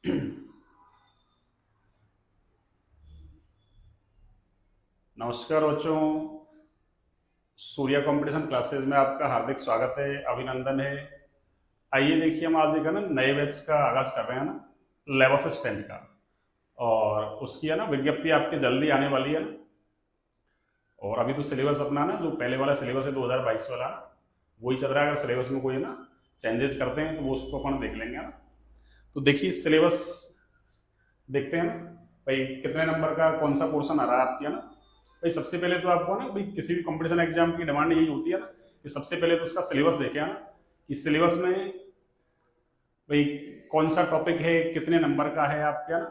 नमस्कार बच्चों। Surya competition classes में आपका हार्दिक स्वागत है, अभिनंदन है। आइए देखिए, हम आज एक है ना नए बैच का आगाज कर रहे हैं ना, लेब असिस्टेंट का। और उसकी है ना विज्ञप्ति आपके जल्दी आने वाली है ना। और अभी तो सिलेबस अपना ना जो पहले वाला सिलेबस है 2022 वाला, वही चल रहा है। अगर सिलेबस में कोई है ना चेंजेस करते हैं तो वो उसको अपन देख लेंगे ना। तो देखिए सिलेबस देखते हैं ना भाई, कितने नंबर का कौन सा पोर्शन आ रहा है आपके है ना। भाई सबसे पहले तो आपको ना भाई किसी भी कंपटीशन एग्जाम की डिमांड यही होती है ना कि सबसे पहले तो उसका सिलेबस देखें ना, कि सिलेबस में भाई कौन सा टॉपिक है, कितने नंबर का है आपके ना।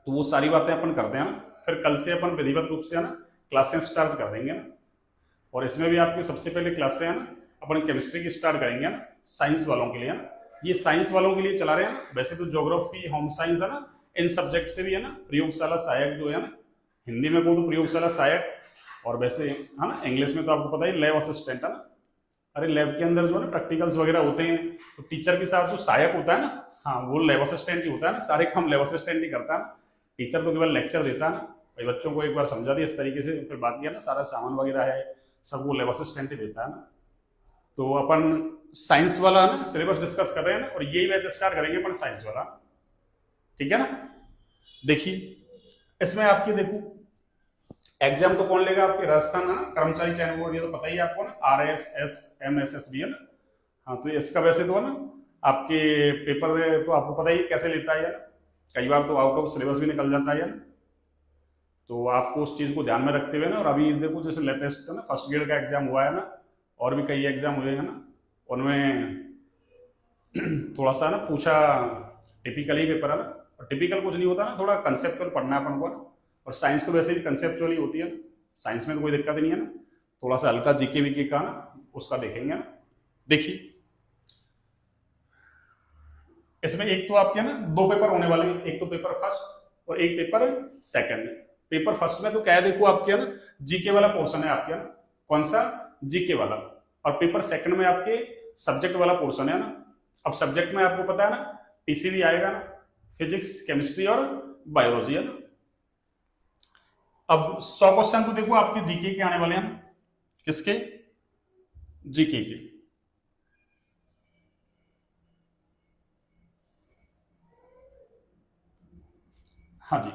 तो वो सारी बातें अपन करते हैं ना। फिर कल से अपन विधिवत रूप से है ना क्लासें स्टार्ट कर देंगे ना। और इसमें भी आपकी सबसे पहले क्लासें है ना अपन केमिस्ट्री की स्टार्ट करेंगे ना, साइंस वालों के लिए है ना। ये साइंस वालों के लिए चला रहे हैं। वैसे तो ज्योग्राफी, होम साइंस है ना, इन सब्जेक्ट से भी है ना प्रयोगशाला सहायक जो है ना, हिंदी में को तो प्रयोगशाला सहायक, और वैसे है ना इंग्लिश में तो आपको पता ही लैब असिस्टेंट है ना। अरे लैब के अंदर जो है ना प्रैक्टिकल्स वगैरह होते हैं, तो टीचर के साथ जो सहायक होता है ना, हाँ वो लैब असिस्टेंट ही होता है ना। सारे काम लैब असिस्टेंट ही करता है ना। टीचर तो केवल लेक्चर देता है ना, भाई बच्चों को एक बार समझा दिया इस तरीके से, फिर बाकी है ना सारा सामान वगैरह है सब वो लैब असिस्टेंट ही देता है ना। तो अपन साइंस वाला ना सिलेबस डिस्कस कर रहे हैं ना, और यही वैसे स्टार्ट करेंगे अपन साइंस वाला, ठीक है ना। देखिए इसमें आपके देखो एग्जाम तो कौन लेगा, आपके राजस्थान है ना कर्मचारी चयन बोर्ड, ये तो पता ही है आपको ना, RSSMSSB है ना। हाँ तो इसका वैसे तो है ना आपके पेपर तो आपको पता ही है कैसे लेता है यार, कई बार तो आउट ऑफ सिलेबस भी निकल जाता है यार। तो आपको उस चीज को ध्यान में रखते हुए ना, और अभी देखो जैसे लेटेस्ट है ना फर्स्ट ग्रेड का एग्जाम हुआ है ना, और भी कई एग्जाम हुए हैं ना, उनमें थोड़ा सा ना पूछा टिपिकली पेपर है ना। और टिपिकल कुछ नहीं होता ना, थोड़ा कंसेप्चुअल पढ़ना है अपन को ना। और साइंस तो वैसे भी कंसेप्चुअल ही होती है ना, साइंस में तो कोई दिक्कत नहीं है ना। थोड़ा सा हल्का जीके वीके का ना उसका देखेंगे ना। देखिए इसमें एक तो आपके ना दो पेपर होने वाले हैं, एक तो पेपर फर्स्ट और एक पेपर सेकंड। पेपर फर्स्ट में तो क्या है देखो आपके ना जीके वाला पोर्शन है आपके ना, कौन सा, जीके वाला। और पेपर सेकंड में आपके सब्जेक्ट वाला पोर्शन है ना। अब सब्जेक्ट में आपको पता है ना पीसीबी आएगा ना, फिजिक्स, केमिस्ट्री और बायोलॉजी है ना। अब 100 क्वेश्चन तो देखो आपके जीके के आने वाले हैं, किसके, जीके के। हाँ जी,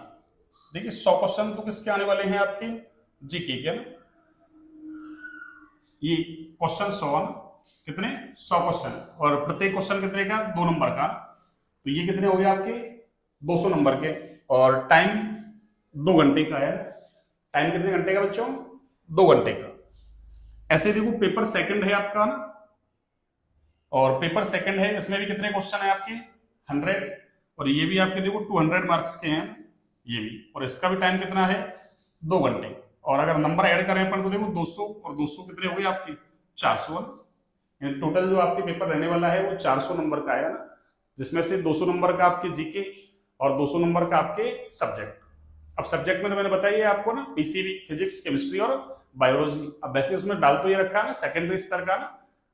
देखिए 100 क्वेश्चन तो किसके आने वाले हैं आपके, जीके के ना। ये क्वेश्चन 100 कितने, 100 क्वेश्चन, और प्रत्येक क्वेश्चन कितने का, 2 नंबर का। तो ये कितने हो गए आपके 200 नंबर के। और टाइम 2 घंटे का है। टाइम कितने घंटे का बच्चों, 2 घंटे का। ऐसे देखो पेपर सेकंड है आपका ना, और पेपर सेकंड है, इसमें भी कितने क्वेश्चन है आपके, 100। और ये भी आपके देखो 200 मार्क्स के हैं ये भी, और इसका भी टाइम कितना है, 2 घंटे। और अगर नंबर ऐड करें अपन तो देखो 200 और 200 कितने हो गए आपके, 400। टोटल जो आपके पेपर रहने वाला है वो 400 नंबर का है ना, जिसमें से 200 नंबर का आपके जीके और 200 नंबर का आपके सब्जेक्ट। अब सब्जेक्ट में तो मैंने बताया आपको ना पीसीबी, फिजिक्स, केमिस्ट्री और बायोलॉजी। अब वैसे उसमें डाल तो ये रखा है ना सेकेंडरी स्तर का ना,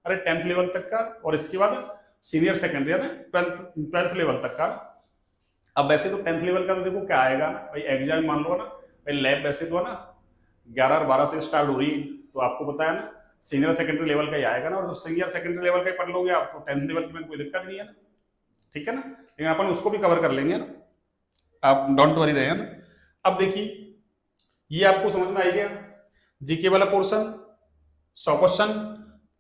अरे 10th लेवल तक का, और इसके बाद सीनियर सेकेंडरी है ना 12th लेवल तक का। अब वैसे तो 10th लेवल का तो देखो क्या आएगा भाई, एग्जाम मान लो ना भाई, लैब वैसे तो है ना 11 और 12 से स्टार्ट हो रही है, तो आपको पता है ना सीनियर सेकेंडरी लेवल का ही आएगा ना। और जो सीनियर सेकेंडरी लेवल का ही पढ़ लोगे आप तो 10th लेवल की में कोई दिक्कत नहीं है ना, ठीक है ना। लेकिन अपन उसको भी कवर कर लेंगे ना, आप डोंट वरी रहे ना। अब देखिए ये आपको समझ में आई गया, जीके वाला पोर्शन 100 क्वेश्चन,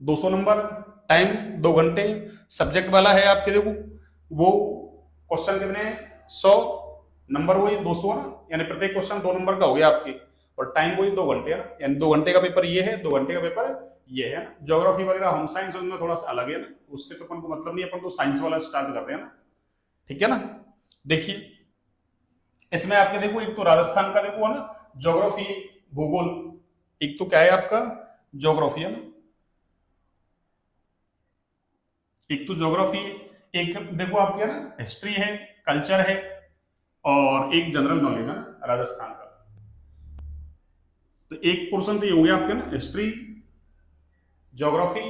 200 नंबर, टाइम 2 घंटे। सब्जेक्ट वाला है आपके देखो वो क्वेश्चन कितने हैं, 100, नंबर वही 200 है ना, यानी प्रत्येक क्वेश्चन 2 नंबर का हो गया आपके, और टाइम वही 2 घंटे है ना, यानी 2 घंटे का पेपर ये है, 2 घंटे का पेपर ये है ना। ज्योग्राफी वगैरह होम साइंस उनमें थोड़ा सा अलग है ना, उससे तो अपन को मतलब नहीं, अपन तो साइंस वाला स्टार्ट कर रहे हैं ना, ठीक है ना। देखिए इसमें आपके देखो एक तो राजस्थान का देखो है ना ज्योग्राफी, भूगोल, एक तो क्या है आपका ज्योग्राफी है ना, एक तो ज्योग्राफी, एक देखो आपके है ना हिस्ट्री है, कल्चर है, और एक जनरल नॉलेज है ना राजस्थान का। तो एक पोर्शन तो ये हो गया आपके ना हिस्ट्री, ज्योग्राफी,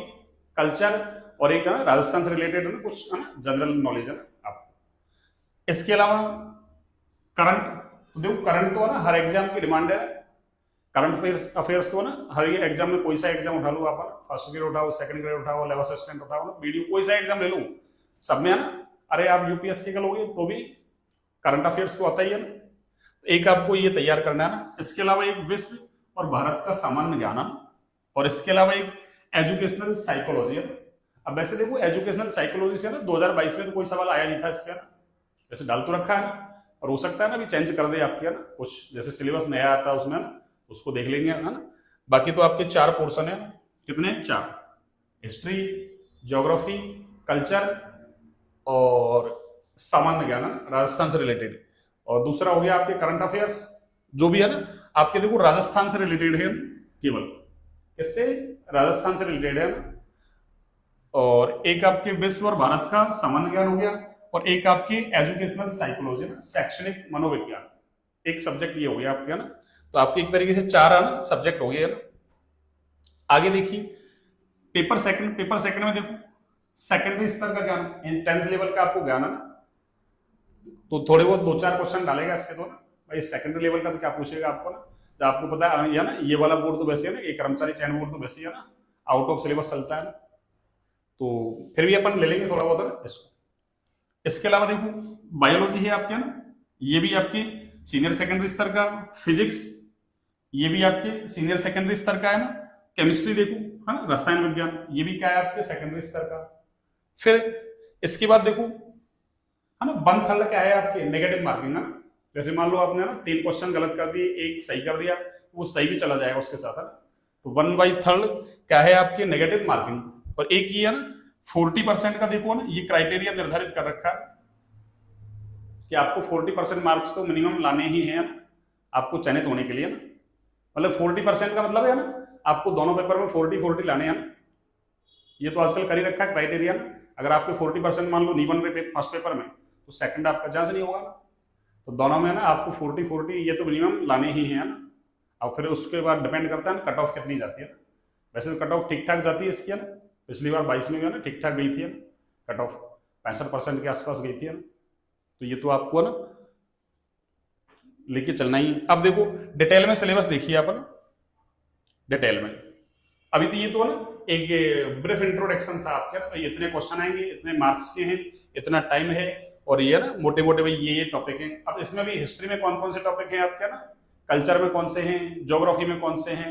कल्चर, और एक है ना राजस्थान से रिलेटेड है ना कुछ है ना जनरल नॉलेज है ना आपको। इसके अलावा करंट, तो देखो करंट तो है ना हर एग्जाम की डिमांड है। करंट अफेयर्स तो है ना हर एग्जाम में, कोई सा एग्जाम उठा लो आप, फर्स्ट ग्रेड उठाओ, सेकंड ग्रेड उठाओ, लेवल असिस्टेंट उठाओ ना, वीडियो कोई सा एग्जाम ले लो, सब में है ना। अरे आप यूपीएससी का लोगे तो भी करंट अफेयर्स तो आता ही है ना। एक आपको ये तैयार करना है ना। इसके अलावा एक विश्व और भारत का सामान्य ज्ञान है, और इसके अलावा एक एजुकेशनल साइकोलॉजी है। अब वैसे देखो एजुकेशनल साइकोलॉजी से ना 2022 में तो कोई सवाल आया नहीं था इससे ना, वैसे डाल तो रखा है ना, और हो सकता है ना अभी चेंज कर दे आपके ना, कुछ जैसे सिलेबस नया आता है उसमें ना, उसको देख लेंगे है ना। बाकी तो आपके 4 पोर्शन है, कितने 4, हिस्ट्री, ज्योग्राफी, कल्चर और सामान्य ज्ञान, राजस्थान से रिलेटेड। और दूसरा हो गया आपके करंट अफेयर्स, जो भी है ना आपके देखो राजस्थान से रिलेटेड है केवल, किससे, राजस्थान से रिलेटेड है ना। और एक आपके विश्व और भारत का सामान्य ज्ञान हो गया, और एक आपकी एजुकेशनल साइकोलॉजी ना, शैक्षणिक मनोविज्ञान, एक सब्जेक्ट ये हो गया आपके ना। तो आपके एक तरीके से 4 ना सब्जेक्ट हो गए ना। आगे देखिए पेपर सेकंड में देखो सेकेंडरी स्तर का ज्ञान, 10th लेवल का आपको ज्ञान है ना, तो थोड़े बहुत 2-4 क्वेश्चन डालेगा इससे तो ना भाई। सेकेंडरी लेवल का तो क्या पूछेगा आपको ना, जब आपको पता है ना ये वाला बोर्ड तो वैसे है ना, ये कर्मचारी चयन बोर्ड तो वैसे है ना, आउट ऑफ सिलेबस चलता है ना, तो फिर भी अपन ले लेंगे थोड़ा बहुत है ना इसको। इसके अलावा देखो बायोलॉजी है आपके ना, ये भी आपके सीनियर सेकेंडरी स्तर का, फिजिक्स ये भी आपके सीनियर सेकेंडरी स्तर का है ना, केमिस्ट्री देखो है ना, रसायन विज्ञान ये भी क्या है आपके सेकेंडरी स्तर का। फिर इसके बाद देखो है ना, वन थर्ड क्या है आपके नेगेटिव मार्किंग है। जैसे मान लो आपने ना 3 क्वेश्चन गलत कर दिए, एक सही कर दिया, वो सही भी चला जाएगा उसके साथ है ना। तो 1/3 क्या है आपकी नेगेटिव मार्किंग। और एक ये है ना 40% का देखो ना, ये क्राइटेरिया निर्धारित कर रखा है कि आपको 40% मार्क्स तो मिनिमम लाने ही हैं आपको चयनित होने के लिए ना। मतलब 40% का मतलब है ना आपको दोनों पेपर में 40-40 लाने हैं। ये तो आजकल कर ही रखा है क्राइटेरिया। अगर आपके 40% मान लो नहीं बन रहे फर्स्ट पेपर में, तो सेकंड आपका चांस नहीं होगा। तो दोनों में ना आपको 40-40 ये तो मिनिमम लाने ही हैं ना। और फिर उसके बाद डिपेंड करता है ना कट ऑफ कितनी जाती है। वैसे तो कट ऑफ ठीक ठाक जाती है इसकी है ना, पिछली बार 22 में भी है ना ठीक ठाक गई थी कट ऑफ, 65% के आसपास गई थी है ना। तो ये तो आपको ना लेके चलना ही। अब देखो डिटेल में सिलेबस देखिए अपन डिटेल में। अभी तो ये तो ना एक ब्रीफ इंट्रोडक्शन था आपके, तो ये इतने क्वेश्चन आएंगे, इतने मार्क्स के हैं, इतना टाइम है, और ये ना मोटे मोटे भाई ये टॉपिक हैं। अब इसमें भी हिस्ट्री में कौन कौन से टॉपिक हैं आपके ना, कल्चर में कौन से हैं, ज्योग्राफी में कौन से हैं,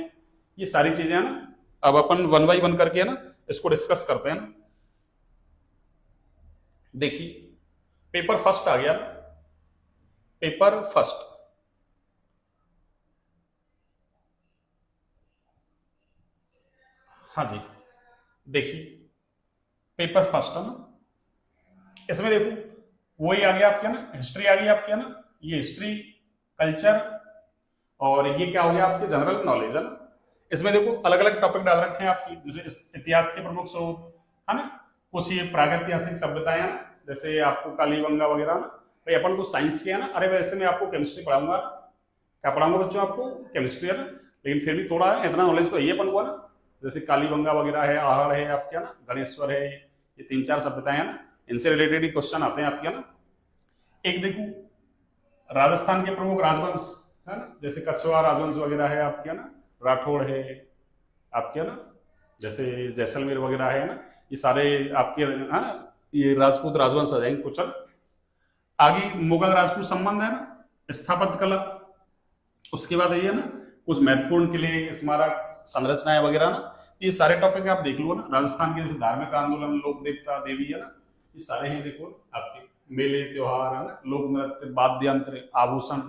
ये सारी चीजें है ना। अब अपन 1 by 1 करके है ना इसको डिस्कस करते हैं ना। देखिए पेपर फर्स्ट आ गया, पेपर फर्स्ट। हाँ जी देखिए पेपर फर्स्ट है ना, इसमें देखो वही आ गया आपके ना, हिस्ट्री आ गई आपके है ना, ये हिस्ट्री, कल्चर, और ये क्या हो गया आपके जनरल नॉलेज है ना। इसमें देखो अलग अलग टॉपिक डाल रखे हैं आपकी, जैसे इतिहास के प्रमुख स्रोत है ना, कुछ ये प्रागैतिहासिक सभ्यताएं हैं, जैसे आपको कालीबंगा वगैरह ना। भाई अपन तो साइंस के है ना, अरे वैसे मैं आपको केमिस्ट्री पढ़ाऊंगा। क्या पढ़ाऊंगा बच्चों आपको, केमिस्ट्री है ना, लेकिन फिर भी थोड़ा है इतना नॉलेज तो ये अपन को ना। जैसे कालीबंगा वगैरह है, आहड़ है आपके ना, गणेश्वर है, ये 3-4 सभ्यताएं हैं ना, इनसे रिलेटेड ही क्वेश्चन आते हैं आपके ना। एक देखो राजस्थान के प्रमुख राजवंश है ना, जैसे कछवाहा राजवंश वगैरह है आपके ना, राठौड़ है आपके ना, जैसे जैसलमेर वगैरह है ना, ये सारे आपके है ना, ये राजपूत राजवंश आ जाएंगे कुछ। आगे मुगल राजपूत संबंध है ना, स्थापत्य कला, उसके बाद ये है ना कुछ महत्वपूर्ण किले, स्मारक, संरचनाएं वगैरह ना, ये सारे टॉपिक आप देख लो ना। राजस्थान के जैसे धार्मिक आंदोलन, लोक देवता देवी है ना, ये सारे हैं देखो आपके, मेले त्योहार है ना, लोक नृत्य, वाद्य यंत्र, आभूषण,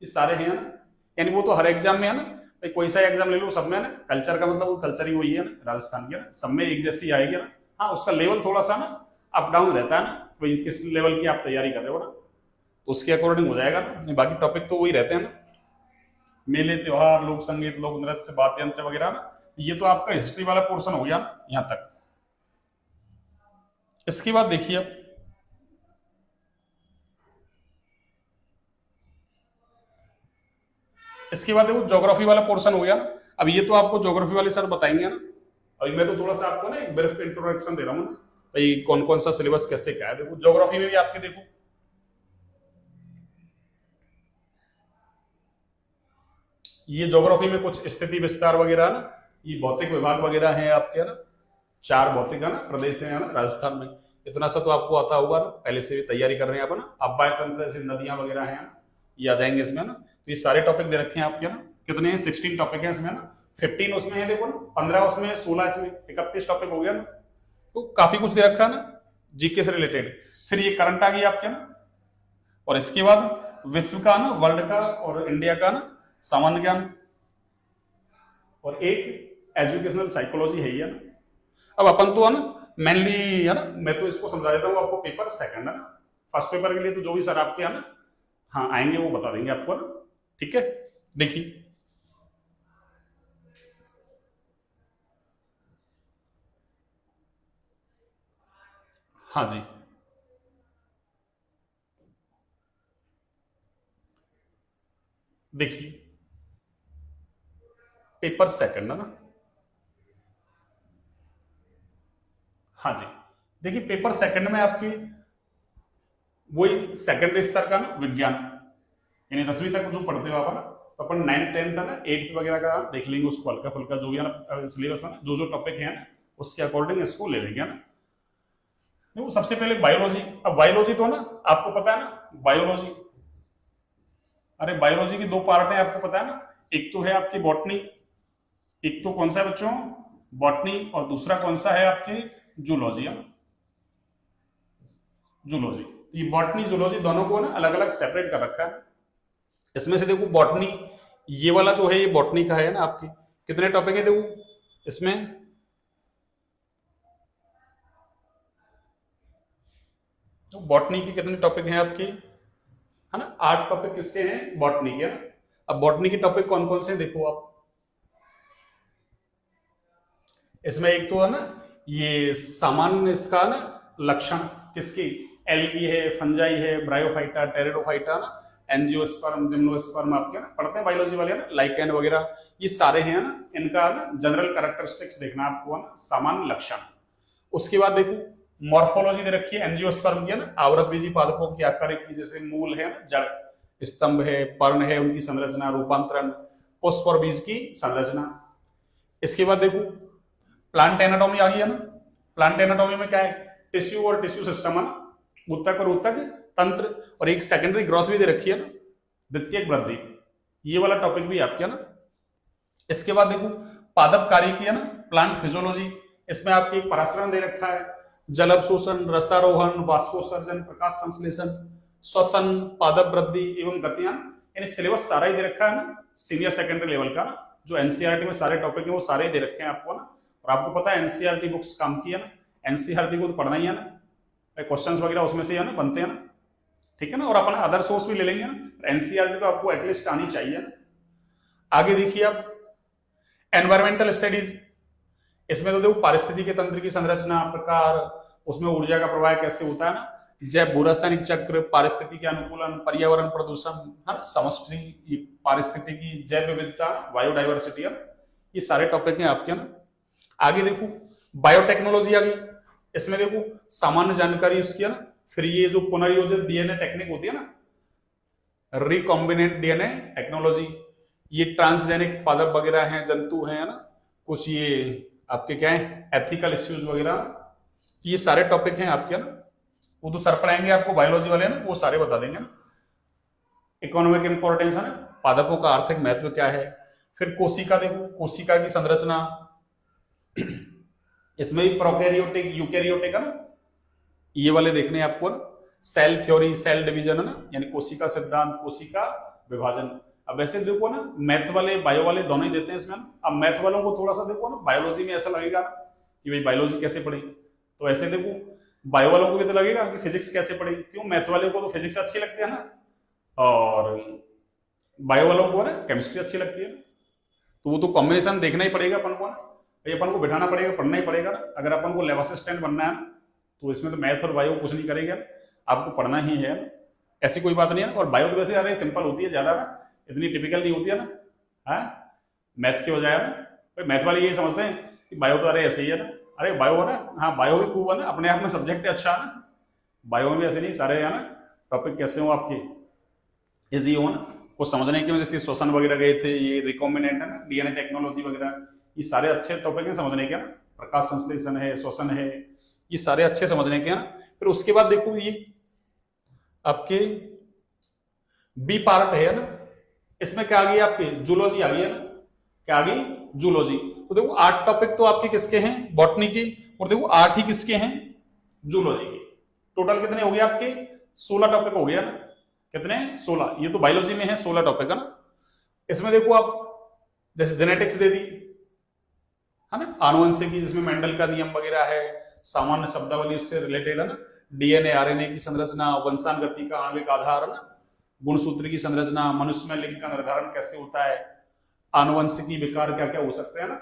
ये सारे हैं ना। यानी वो तो हर एग्जाम में है ना, भाई कोई सा एग्जाम ले लो सब में ना, कल्चर का मतलब वो कल्चर ही वही है ना राजस्थान के ना, सब में एक जैसी आएगी ना। हाँ उसका लेवल थोड़ा सा ना अप डाउन रहता है ना, भाई किस लेवल की आप तैयारी कर रहे हो ना, तो उसके अकॉर्डिंग हो जाएगा ना। बाकी टॉपिक तो वही रहते हैं ना, मेले त्योहार, लोक संगीत, लोक नृत्य, वाद्य यंत्र वगैरह ना। ये तो आपका हिस्ट्री वाला पोर्शन हो गया ना यहां तक। इसके बाद देखिए अब इसके बाद देखो ज्योग्राफी वाला पोर्शन हो गया ना। अब ये तो आपको ज्योग्राफी वाले सर बताएंगे ना, अभी मैं तो थोड़ा सा आपको ना एक ब्रीफ इंट्रोडक्शन दे रहा हूँ ना, भाई कौन कौन सा सिलेबस कैसे क्या है। देखो ज्योग्राफी में भी आपके देखो ये ज्योग्राफी में कुछ स्थिति विस्तार वगैरह ना, ये भौतिक विभाग वगैरह है आपके ना, 4 भौतिक है ना प्रदेश है ना राजस्थान में। इतना सा तो आपको आता होगा ना, पहले से तैयारी कर रहे हैं आप ना। अब्बाय तंत्र जैसे नदियां वगैरह हैं ना, ये आ जाएंगे इसमें ना। तो ये सारे टॉपिक दे रखे हैं आपके ना, कितने हैं 16 टॉपिक है इसमें ना, 15 उसमें है देखो ना, 15 उसमें, 16 इसमें, 31 टॉपिक हो गया ना। तो काफी कुछ दे रखा है ना जीके से रिलेटेड। फिर ये करंट आ गया आपके ना, और इसके बाद विश्व का ना, वर्ल्ड का और इंडिया का ना सामान्य ज्ञान, और एक एजुकेशनल साइकोलॉजी है ही है ना। अब अपन तो है ना मेनली है ना, मैं तो इसको समझा देता हूँ आपको, पेपर सेकंड है ना। फर्स्ट पेपर के लिए तो जो भी सर आपके है ना हाँ आएंगे वो बता देंगे आपको ना, ठीक है। देखिए हाँ जी, देखिए पेपर सेकंड है ना, हाँ जी। देखिए पेपर सेकंड में आपकी वही सेकेंडरी स्तर का ना विज्ञान, यानी 10वीं तक जो पढ़ते हो आप ना, तो अपन 9th 10th है ना 8th वगैरह का देख लेंगे, उसको हल्का फुल्का जो भी है ना सिलेबस है ना, जो जो टॉपिक है ना उसके अकॉर्डिंग इसको ले लेंगे ना। देखो सबसे पहले बायोलॉजी। अब बायोलॉजी तो ना आपको पता है ना, बायोलॉजी, अरे बायोलॉजी के 2 पार्ट है आपको पता है ना, एक तो है आपकी बॉटनी, एक तो कौन सा है बच्चों, बॉटनी, और दूसरा कौन सा है आपकी जूलॉजी है, जूलॉजी। ये बॉटनी जूलॉजी दोनों को ना अलग अलग सेपरेट कर रखा है। इसमें से देखो बॉटनी, ये वाला जो है ये बॉटनी का है ना, आपके कितने टॉपिक है देखो इसमें, तो बॉटनी के कितने टॉपिक हैं आपके, है ना 8 टॉपिक किससे हैं, बॉटनी के ना। अब बॉटनी के टॉपिक कौन कौन से हैं देखो आप, इसमें एक तो है ना ये सामान्य इसका ना लक्षण किसकी, एल्गी है, फंजाई है, ब्रायोफाइटा, टेरिडोफाइटा ना, एंजियोस्पर्म, जिम्नोस्पर्म आपके ना पढ़ते हैं बायोलॉजी वाले ना, लाइकेन वगैरह, ये सारे हैं ना, इनका ना जनरल कैरेक्टरिस्टिक्स देखना आपको है ना, सामान्य लक्षण। उसके बाद देखो मॉर्फोलॉजी दे रखी है एंजियोस्पर्म की है ना, आवृत बीजी पादपों की आकार की, जैसे मूल है ना, जड़, स्तंभ है, पर्ण है, उनकी संरचना, रूपांतरण, पुष्प और बीज की संरचना। इसके बाद देखो प्लांट एनाटॉमी आ गई है ना, प्लांट एनाटॉमी में क्या है, टिश्यू और टिश्यू सिस्टम है ना, ऊतक और ऊतक तंत्र, और एक सेकेंडरी ग्रोथ भी दे रखी है ना, द्वितीयक वृद्धि, ये वाला टॉपिक भी आपके है ना। इसके बाद देखो पादप कार्य की है ना, प्लांट फिजियोलॉजी, इसमें आपके एक परासरण दे रखा है, जल अवशोषण, रसारोहण, वाष्पोत्सर्जन, प्रकाश संश्लेषण, श्वसन, पादप वृद्धि एवं गतियां, यानी सिलेबस सारा ही दे रखा है ना, सीनियर सेकेंडरी लेवल का ना, जो एनसीईआरटी में सारे टॉपिक है वो सारे ही दे रखे हैं आपको ना। और आपको पता है एनसीईआरटी बुक्स काम की है ना, एनसीईआरटी को तो पढ़ना ही है ना, क्वेश्चंस वगैरह उसमें से है ना बनते हैं ना, ठीक है ना। और अपन अदर सोर्स भी ले लेंगे ना, एनसीईआरटी तो आपको एटलीस्ट आनी चाहिए ना। आगे देखिए आप एनवायरमेंटल स्टडीज, इसमें तो देखो पारिस्थितिकी तंत्र की संरचना, प्रकार, उसमें ऊर्जा का प्रवाह कैसे होता है ना, जैव भूरासायनिक चक्र, पारिस्थितिकी अनुकूलन, पर्यावरण प्रदूषण है ना, समष्टि पारिस्थितिकी, जैव विविधता, बायोडाइवर्सिटी है, ये सारे टॉपिक हैं आपके ना। आगे देखो बायोटेक्नोलॉजी आ गई, इसमें देखो सामान्य जानकारी उसकी है ना, फिर ये जो पुनर्योजित डीएनए टेक्निक होती है ना, रिकॉम्बिनेंट डीएनए टेक्नोलॉजी, ये ट्रांसजेनिक पादप वगैरह हैं, जंतु हैं ना, कुछ ये आपके क्या है एथिकल इश्यूज वगैरह, ये सारे टॉपिक हैं आपके ना। वो तो सर पढ़ाएंगे आपको बायोलॉजी वाले ना, वो सारे बता देंगे ना। इकोनॉमिक इंपॉर्टेंस है ना, पादपों का आर्थिक महत्व क्या है। फिर कोशिका देखो, कोशिका की संरचना, इसमें भी प्रोकैरियोटिक, यूकैरियोटिक है ना, ये वाले देखने हैं आपको ना। सेल थ्योरी, सेल डिवीजन है ना, यानी कोशिका सिद्धांत, कोशिका विभाजन। अब ऐसे देखो ना मैथ वाले बायो वाले दोनों ही देते हैं इसमें। अब मैथ वालों को थोड़ा सा देखो ना बायोलॉजी में ऐसा लगेगा कि भाई बायोलॉजी कैसे पढ़ी, तो ऐसे देखो बायो वालों को भी तो लगेगा कि फिजिक्स कैसे पढ़ी, क्यों मैथ वाले को तो फिजिक्स अच्छी लगती है ना, और बायो वालों को ना केमिस्ट्री अच्छी लगती है। तो वो तो कॉम्बिनेशन देखना ही पड़ेगा अपन को ना, अपन को बिठाना पड़ेगा, पढ़ना ही पड़ेगा ना। अगर अपन को लेब असिस्टेंट बनना है तो इसमें तो मैथ और बायो कुछ नहीं करेगा, आपको पढ़ना ही है, ऐसी कोई बात नहीं है। और बायो तो वैसे अरे सिंपल होती है, ज्यादा ना इतनी टिपिकल नहीं होती है ना, हाँ मैथ के बजाय ना। मैथ वाले यही समझते हैं कि बायो तो अरे ऐसे ही है ना, अरे बायो है ना, हाँ बायो भी खूब है ना, अपने आप में सब्जेक्ट अच्छा है ना, बायो में भी ऐसे नहीं सारे है ना टॉपिक कैसे हो आपके इजी हो ना। को समझने की वजह से श्वसन वगैरह गए थे, ये रिकॉम्बिनेंट है ना, डीएनए टेक्नोलॉजी वगैरह, ये सारे अच्छे टॉपिक हैं समझने के ना, प्रकाश संश्लेषण है, श्वसन है, ये सारे अच्छे समझने के ना। फिर उसके बाद देखो ये आपके बी पार्ट है ना, इसमें क्या आ गई आपके जूलॉजी आ गई है ना, क्या आ गई जूलॉजी। तो देखो 8 टॉपिक तो आपके किसके हैं, बॉटनी के, और देखो 8 ही किसके हैं, जूलॉजी के। टोटल कितने हो गए आपके, 16 टॉपिक हो गया ना, कितने 16, ये तो बायोलॉजी में है 16 टॉपिक है ना। इसमें देखो आप जैसे जेनेटिक्स दे दी है ना, आनुवंशिकी जिसमें मेंडल का नियम वगैरह है, सामान्य शब्दावली उससे रिलेटेड है ना, डीएनए आरएनए की संरचना, वंशानुगति का आणविक आधार है ना, गुणसूत्र की संरचना, मनुष्य में लिंग का निर्धारण कैसे होता है, आनुवंशिकी विकार क्या क्या हो सकते हैं ना।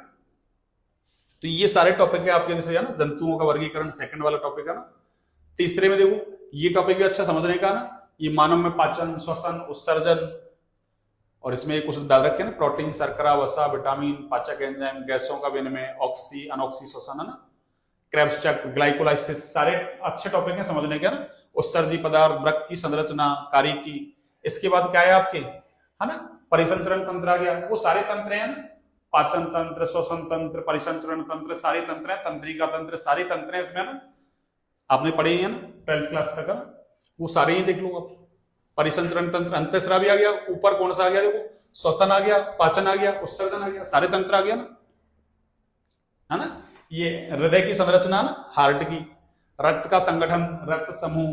तो ये सारे टॉपिक है आपके, जैसे है ना जंतुओं का वर्गीकरण, सेकंड वाला टॉपिक है ना। तीसरे में देखो ये टॉपिक भी अच्छा समझने का ना, ये मानव में पाचन, श्वसन, उत्सर्जन, और इसमें कुछ डाल रखे हैं ना, प्रोटीन, शर्करा, वसा, विटामिन, पाचक एंजाइम, गैसों का विनिमय, ऑक्सी अनऑक्सी श्वसन है ना, क्रेब्स चक्र, ग्लाइकोलाइसिस, सारे अच्छे टॉपिक हैं समझने के ना। उत्सर्जी पदार्थ, वृक्क की संरचना, कारिकी। इसके बाद क्या है आपके है ना, परिसंचरण तंत्र आ गया, वो सारे तंत्र हैं ना, पाचन तंत्र, श्वसन तंत्र, परिसंचरण तंत्र, सारे तंत्र हैं, तंत्रिका तंत्र, सारे तंत्र हैं इसमें ना, आपने पढ़े ही है ना 12th क्लास तक है, वो सारे ही देख लो आप। परिसंचरण तंत्र, अंतःस्रावी आ गया, ऊपर कौन सा आ गया देखो, श्वसन आ गया, पाचन आ गया, उत्सर्जन आ गया, सारे तंत्र आ गया ना, है ना। ये हृदय की संरचना ना, हार्ट की, रक्त का संगठन, रक्त समूह,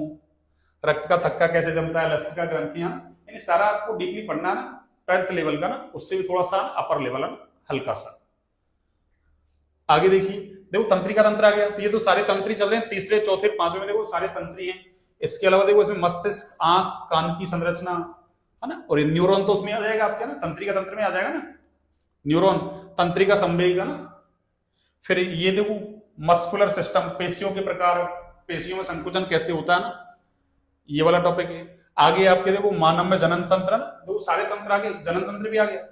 रक्त का थक्का कैसे जमता है, लसिका ग्रंथियां, यानी सारा आपको डीपली पढ़ना ना, 12th लेवल का ना, उससे भी थोड़ा सा अपर लेवल है, हल्का सा। आगे देखिए, देखो तंत्रिका तंत्र आ गया, तो ये तो सारे तंत्री चल रहे हैं, तीसरे चौथे पांचवें में देखो सारे तंत्री हैं। इसके अलावा देखो इसमें मस्तिष्क, आंख, कान की संरचना है ना, और ये न्यूरॉन तो उसमें आ जाएगा आपके ना, तंत्रिका तंत्र में आ जाएगा ना, न्यूरॉन, तंत्रिका संवेग है ना। फिर ये देखो मस्कुलर सिस्टम, पेशियों के प्रकार, पेशियों में संकुचन कैसे होता है ना, ये वाला टॉपिक है। आगे आपके देखो मानव में जनन तंत्र, देखो सारे तंत्र आ गए, जनन तंत्र भी आ गया,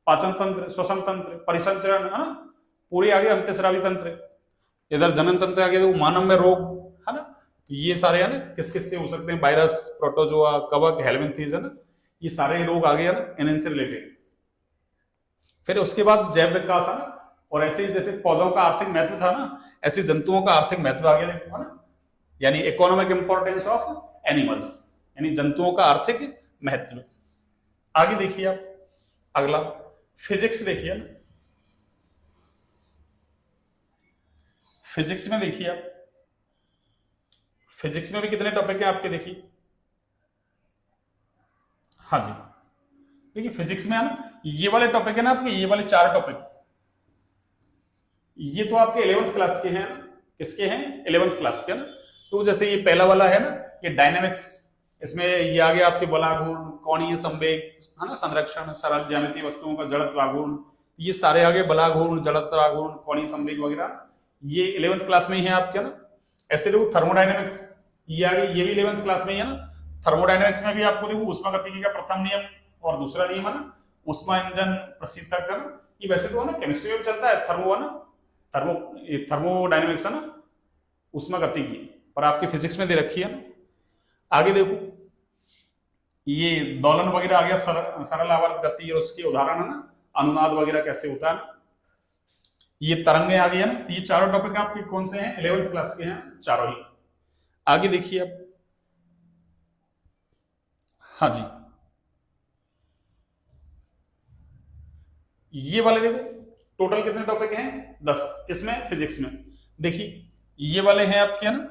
पाचन तंत्र, श्वसन तंत्र, परिसंचरण है ना, पूरे आ गए, अंतःस्रावी तंत्र, इधर जनन तंत्र आ गया, देखो मानव में रोग है ना, तो ये सारे है ना किस किस से हो सकते हैं, वायरस, प्रोटोजोआ, कवक, हेलमिंथीज है ना, ये सारे रोग आ गए है ना इनसे रिलेटेड। फिर उसके बाद जैव विकास है ना, और ऐसे जैसे पौधों का आर्थिक महत्व था ना, ऐसे जंतुओं का आर्थिक महत्व आ गया देखो है ना, यानी इकोनॉमिक इंपॉर्टेंस ऑफ एनिमल्स, यानी जंतुओं का आर्थिक महत्व। आगे देखिए आप अगला फिजिक्स देखिए ना, फिजिक्स में देखिए आप, फिजिक्स में भी कितने टॉपिक हैं आपके, देखिए हाँ जी, देखिए फिजिक्स में है ना, ये वाले टॉपिक है ना आपके, ये वाले 4 टॉपिक, ये तो आपके 11th क्लास के हैं, किसके हैं 11th क्लास के ना। तो जैसे ये पहला वाला है ना, ये डायनेमिक्स, इसमें ये आ गया आपके बलागुण, कोणीय संवेग है ना, संरक्षण, सरल ज्यामितीय वस्तुओं का जड़त्व आघूर्ण, ये सारे आगे बलागुण, जड़त्व आघूर्ण, कोणीय संवेग वगैरह, ये 11th क्लास में ही है आपके ना। ऐसे देखो थर्मोडायनेमिक्स, ये आ गई, ये भी 11th क्लास में ही है ना। थर्मोडायनेमिक्स में भी आपको देखो ऊष्मागतिकी का प्रथम नियम और दूसरा नियम है ना, ऊष्मा इंजन, प्रशीतक है ना, ये वैसे तो है ना केमिस्ट्री में चलता है, थर्मो है ना, थर्मोडायनेमिक्स है ना, ऊष्मागतिकी, पर आपकी फिजिक्स में दे रखी है ना। आगे देखो ये दोलन वगैरह आ गया, सरल आवर्त गति और उसके उदाहरण है ना, अनुनाद वगैरह कैसे होता है ना, ये तरंगें आ गई है ना। ये चारों टॉपिक आपके कौन से हैं, 11th क्लास के हैं चारों ही। आगे देखिए अब, हाँ जी, ये वाले देखो टोटल कितने टॉपिक हैं, 10, इसमें फिजिक्स में देखिए ये वाले हैं आपके है ना,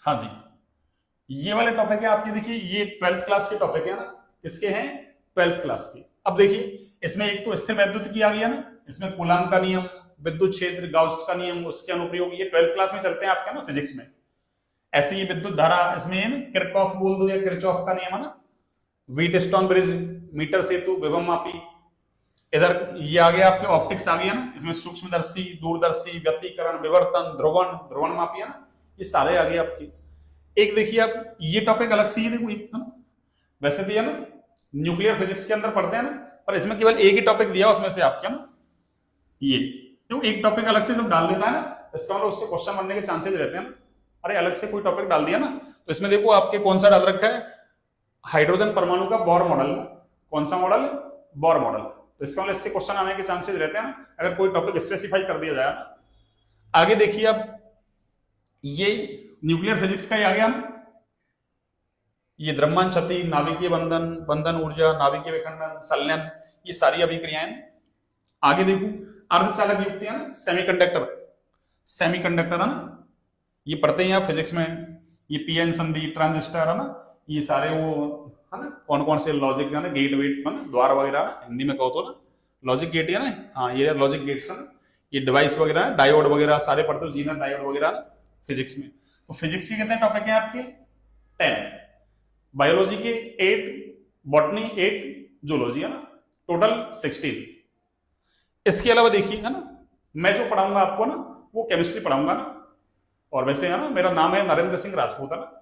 हाँ जी, ये वाले टॉपिक है आपके, देखिए ये 12th क्लास के टॉपिक है ना, किसके हैं 12th क्लास के। अब देखिए इसमें एक तो स्थिर वैद्युत की आ गया ना, इसमें कूलाम का नियम, विद्युत क्षेत्र, गाउस का नियम, उसके अनुप्रयोग, ये 12th क्लास में चलते हैं आपके ना फिजिक्स में। ऐसे ये विद्युत धारा, इसमें किरचॉफ बोल दो या किरचॉफ का नियम है ना, व्हीटस्टोन ब्रिज, मीटर सेतु, विभव मापी। इधर ये आ गया आपके ऑप्टिक्स आ गया ना, इसमें सूक्ष्मदर्शी, दूरदर्शी, व्यतिकरण, विवर्तन, ध्रुवण, ध्रुवण मापी है ना, ये सारे आ गए आपके। एक देखिए आप ये टॉपिक अलग से, ये देखो है ना, वैसे भी है ना न्यूक्लियर फिजिक्स के अंदर पढ़ते हैं ना, पर इसमें केवल एक ही टॉपिक दिया उसमें से आपके ना, ये तो एक टॉपिक अलग से जब डाल देता है ना, इसका मतलब उससे क्वेश्चन बनने के चांसेस रहते हैं ना, अरे अलग से कोई टॉपिक डाल दिया ना। तो इसमें देखो आपके कौन सा डाल रखा है, हाइड्रोजन परमाणु का बोर मॉडल। कौन सा मॉडल? Bohr model. तो इसका मतलब इससे क्वेश्चन आने के चांसेस रहते हैं ना, अगर कोई टॉपिक स्पेसिफाई कर दिया जाए ना। आगे देखिए आप, ये न्यूक्लियर फिजिक्स का ही आ गया ना, ये द्रव्यमान क्षति, नाभिकीय बंधन, बंधन ऊर्जा, नाभिकीय विखंडन, संलयन, ये सारी अभिक्रियाएं। आगे देखो अर्धचालक युक्तियां, सेमीकंडक्टर, सेमीकंडक्टर है ना, ये पढ़ते हैं आप फिजिक्स में, ये पीएन संधि, ट्रांजिस्टर है ना, ये सारे वो है ना, कौन कौन से लॉजिक है ना, गेट वेट मतलब द्वार वगैरह, हिंदी में कहो तो ना लॉजिक गेट है ना, हाँ ये लॉजिक गेट्स है ना, ये डिवाइस वगैरह है, डायोड वगैरह सारे पढ़ते हो, जीनर डायोड वगैरह ना फिजिक्स में। तो फिजिक्स के कितने टॉपिक हैं आपके? 10, बायोलॉजी के 8, बॉटनी 8, जूलॉजी है ना, टोटल 16। इसके अलावा देखिए है ना, मैं जो पढ़ाऊंगा आपको ना वो केमिस्ट्री पढ़ाऊंगा ना, और वैसे है ना मेरा नाम है नरेंद्र सिंह राजपूत है ना,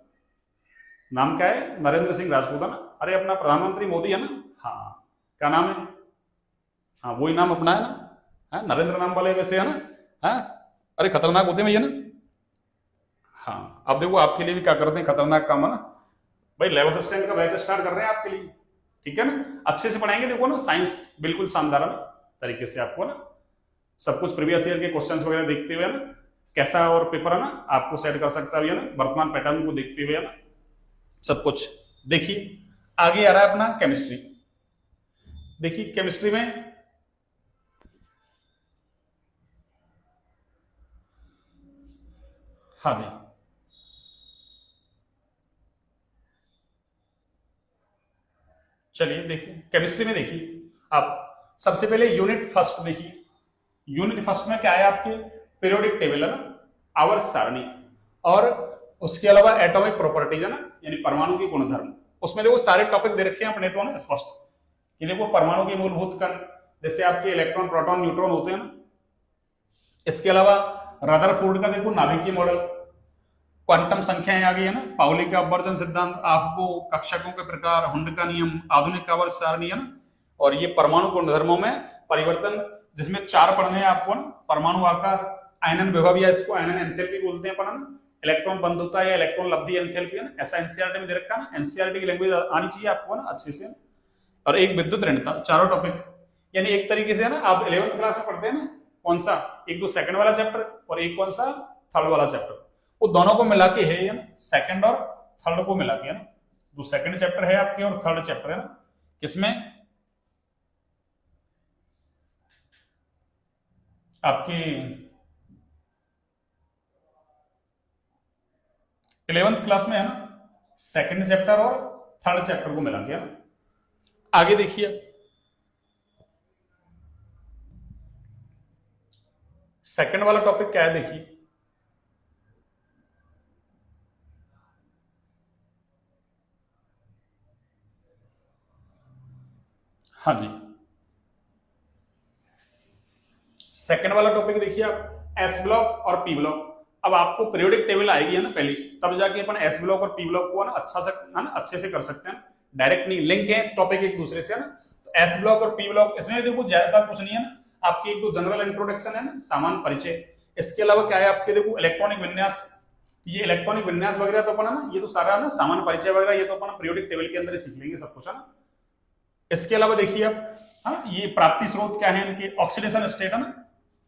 नाम क्या है? नरेंद्र सिंह राजपूत है ना। अरे अपना प्रधानमंत्री मोदी है ना, हाँ क्या नाम है? हाँ वही नाम अपना है ना, है नरेंद्र नाम वाले वैसे है ना, हाँ अरे खतरनाक होते हैं भैया ना। हाँ अब देखो आपके लिए भी क्या करते हैं खतरनाक काम है ना भाई, लेवल असिस्टेंट का बैच स्टार्ट कर रहे हैं आपके लिए, ठीक है ना, अच्छे से पढ़ाएंगे। देखो ना साइंस बिल्कुल शानदार है ना तरीके से आपको ना सब कुछ प्रीवियस ईयर के क्वेश्चंस वगैरह देखते हुए ना, कैसा और पेपर है ना आपको सेट कर सकता है ना, वर्तमान पैटर्न को देखते हुए ना सब कुछ। देखिए आगे आ रहा है अपना केमिस्ट्री। देखिए केमिस्ट्री में हाँ जी, चलिए देखिए केमिस्ट्री में देखिए आप सबसे पहले यूनिट फर्स्ट देखिए। यूनिट फर्स्ट में क्या है आपके? पीरियोडिक टेबल है ना, आवर्त सारणी, और उसके अलावा एटॉमिक प्रॉपर्टीज है ना, यानी परमाणु के गुणधर्म। उसमें देखो सारे टॉपिक दे रखे हैं अपने तो ना स्पष्ट, कि देखो परमाणु के मूलभूत कण, जैसे आपके इलेक्ट्रॉन, प्रोटॉन, न्यूट्रॉन होते हैं ना। इसके अलावा रदरफोर्ड का देखो नाभिकीय मॉडल, क्वांटम संख्याएं आ गई है ना, पाउली का अपवर्जन सिद्धांत, आपको कक्षकों के प्रकार, हुंड का नियम, आधुनिक आवर्त सारणी है ना, और ये परमाणु गुणधर्मों में परिवर्तन, जिसमें 4 पढ़ने हैं आपको ना, परमाणु आकार, आयनन विभव या इसको आयनन एंथैल्पी बोलते हैं अपन, इलेक्ट्रॉन बंधुता या इलेक्ट्रॉन लब्धि एंथैल्पी है ना, ऐसा एनसीईआरटी में दे रखा है ना, एनसीईआरटी की लैंग्वेज आनी चाहिए आपको ना अच्छे से। और एक विद्युत ऋणता, चारों टॉपिक, यानी एक तरीके से है ना आप 11th क्लास में पढ़ते हैं ना, कौन सा? एक तो सेकंड वाला चैप्टर और एक कौन सा? थर्ड वाला चैप्टर, वो दोनों को मिला के है ना, सेकंड और थर्ड को मिला के है ना, जो सेकंड चैप्टर है आपके और थर्ड चैप्टर है ना, किसमें? आपकी 11th क्लास में है ना, सेकंड चैप्टर और थर्ड चैप्टर को मिला के है ना। आगे देखिए सेकंड वाला टॉपिक क्या है, देखिए हाँ जी, सेकंड वाला टॉपिक देखिए आप एस ब्लॉक और पी ब्लॉक। अब आपको पीरियोडिक टेबल आएगी है ना पहले, तब जाके अपन एस ब्लॉक और पी ब्लॉक को ना अच्छा से है ना अच्छे से कर सकते हैं, डायरेक्ट नहीं, लिंक है टॉपिक एक दूसरे से है ना। तो एस ब्लॉक और पी ब्लॉक, इसमें देखो ज्यादा कुछ नहीं है ना, आपकी एक तो जनरल इंट्रोडक्शन है ना, सामान्य परिचय। इसके अलावा क्या है आपके, देखो इलेक्ट्रॉनिक विन्यास, ये इलेक्ट्रॉनिक विन्यास वगैरह तो अपन है ना, ये तो सारा ना सामान्य परिचय वगैरह ये तो अपन पीरियोडिक टेबल के अंदर ही सीख लेंगे सब कुछ है ना। इसके अलावा देखिए आप, हाँ ये प्राप्ति स्रोत क्या है इनके, ऑक्सीडेशन स्टेट है ना,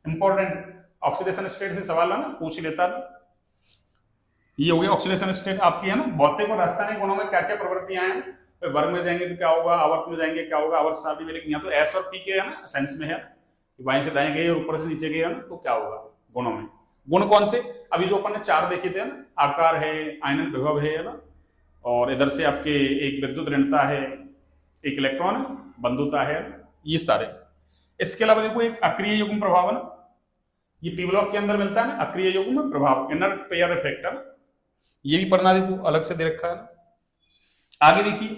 इंपॉर्टेंट, ऑक्सीडेशन स्टेट से सवाल है ना पूछ लेता है। ये हो गया ऑक्सीडेशन स्टेट आपकी है ना, भौतिक और रासायनिक गुणों में क्या क्या प्रवृत्तियां हैं, तो वर्ग में जाएंगे तो क्या होगा, आवर्त में जाएंगे क्या होगा, आवर्त सारणी में, लेकिन यहाँ तो एस और पी के है ना सेंस में है, बाएं से दाएं गए और ऊपर से नीचे गए है ना, तो क्या होगा गुणों में। गुण कौन से? अभी जो अपन ने 4 देखे थे ना, आकार है, आयनन विभव है ना, और इधर से आपके एक विद्युत ऋणता है, एक इलेक्ट्रॉन बंधुता है, ये सारे। इसके अलावा देखो एक अक्रिय युग्म प्रभाव है ना, ये पी ब्लॉक के अंदर मिलता है ना, अक्रिय युग्म प्रभाव, इनर पेयर इफेक्ट है ना, ये भी पढ़ना देखो अलग से दे रखा है। आगे देखिए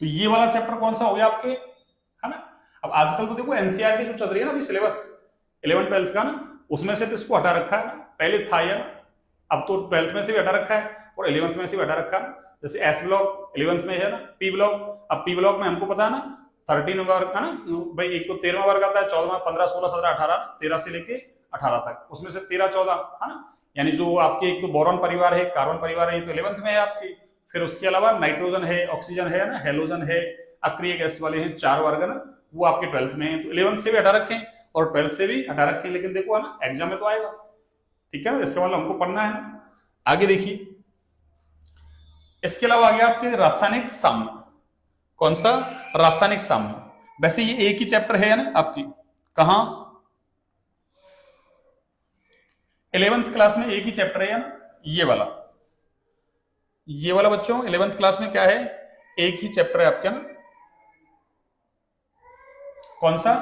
तो ये वाला चैप्टर कौन सा हो गया आपके, है ना। अब आजकल तो देखो एनसीईआरटी जो चल रही है ना अभी सिलेबस 11th 12th का ना, उसमें से तो इसको हटा रखा है, पहले था यार, अब तो 12th में से भी हटा रखा है और 11th में से भी हटा रखा है। जैसे एस ब्लॉक 11th में है ना, पी ब्लॉक, अब पी ब्लॉक में हमको पता है ना 13 वर्ग है ना भाई, एक तो 13वां वर्ग आता है, 14वां, 15, 16, 17, 18, 13 से लेके 18 तक, उसमें से 13, 14 है ना, यानी जो आपके एक तो बोरॉन परिवार है, कार्बन परिवार है, ये तो 11th में है आपकी। फिर उसके अलावा नाइट्रोजन है, ऑक्सीजन है ना, हेलोजन है, अक्रिय गैस वाले हैं 4 वर्ग ना, वो आपके 12th में है। तो 11th से भी हटा रखे हैं और 12th से भी हटा रखे हैं, लेकिन देखो है ना एग्जाम में तो आएगा, ठीक है ना, इसके मतलब हमको पढ़ना है। आगे देखिए, इसके अलावा आ गया आपके रासायनिक साम्य। कौन सा? रासायनिक साम्य। वैसे ये एक ही चैप्टर है ना आपकी, कहां? 11th क्लास में एक ही चैप्टर है ना, ये वाला बच्चों 11th क्लास में क्या है, एक ही चैप्टर है आपके ना। कौन सा?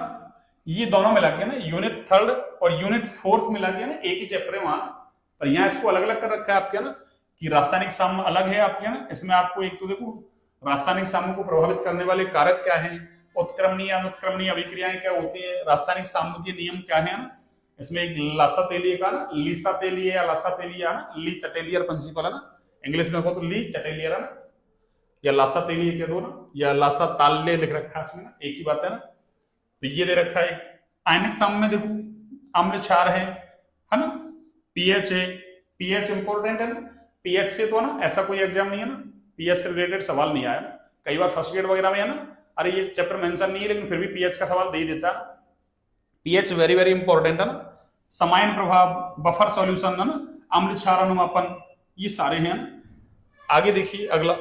ये दोनों मिला के ना, यूनिट 3 और यूनिट 4 मिला के ना एक ही चैप्टर है वहां, पर यहाँ इसको अलग अलग कर रखा है आपके ना, कि रासायनिक साम्य अलग है आपके ना। इसमें आपको एक तो देखो रासायनिक साम्य को प्रभावित करने वाले कारक क्या हैं, उत्क्रमणीय अनुत्क्रमणीय अभिक्रियाएं क्या होती है, रासायनिक साम्य के नियम क्या है ना। इसमें एक लासा तेलीय का ना, लीसा तेलीय या लासा तेलीय है ना, ली चटेलियर प्रिंसिपल है ना, इंग्लिश में हो तो ली चटेलियर है ना, या लासा तेलीय कह दो ना, या लासा ताल्य लिख रखा है इसमें ना, एक ही बात है ना। तो ये दे रखा है आयनिक साम्य में, देखो अम्ल क्षार है ना, पीएच है, पीएच इंपॉर्टेंट है ना, पीएच से तो ना ऐसा कोई एग्जाम नहीं है ना, पीएच से रिलेटेड सवाल नहीं आया ना, कई बार फर्स्ट ग्रेड वगैरह में है ना, अरे ये चैप्टर मेंशन नहीं है लेकिन फिर भी पीएच का सवाल दे ही देता। पीएच वेरी वेरी इंपॉर्टेंट है ना, समायन प्रभाव, बफर सॉल्यूशन है ना, अम्ल क्षार अनुमापन, ये सारे हैं ना। आगे देखिए अगला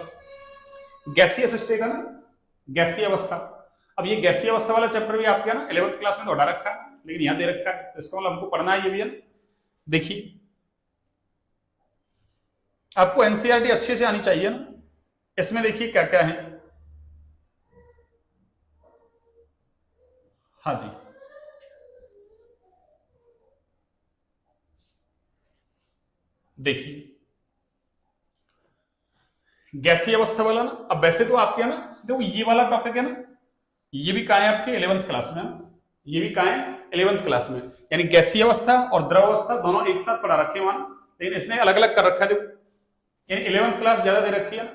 गैसीय स्टेट है ना, गैसीय अवस्था। अब ये गैसीय अवस्था वाला चैप्टर भी आपके ना 11th क्लास में तो हटा रखा है, लेकिन यहां दे रखा है, तो इसका मतलब हमको पढ़ना है ये भी है। देखिए आपको एनसीईआरटी अच्छे से आनी चाहिए ना, इसमें देखिए क्या क्या है। हाँ जी, देखिए गैसीय अवस्था वाला ना, अब वैसे तो आपके ना देखो ये वाला टॉपिक है ना, ये भी कहाँ है आपके 11th क्लास में, ये भी कहाँ है 11th क्लास में, यानी गैसीय अवस्था और द्रव अवस्था दोनों एक साथ पढ़ा रखे वहां, लेकिन इसने अलग अलग कर रखा है। देखो यानी 11th क्लास ज्यादा दे रखी है ना,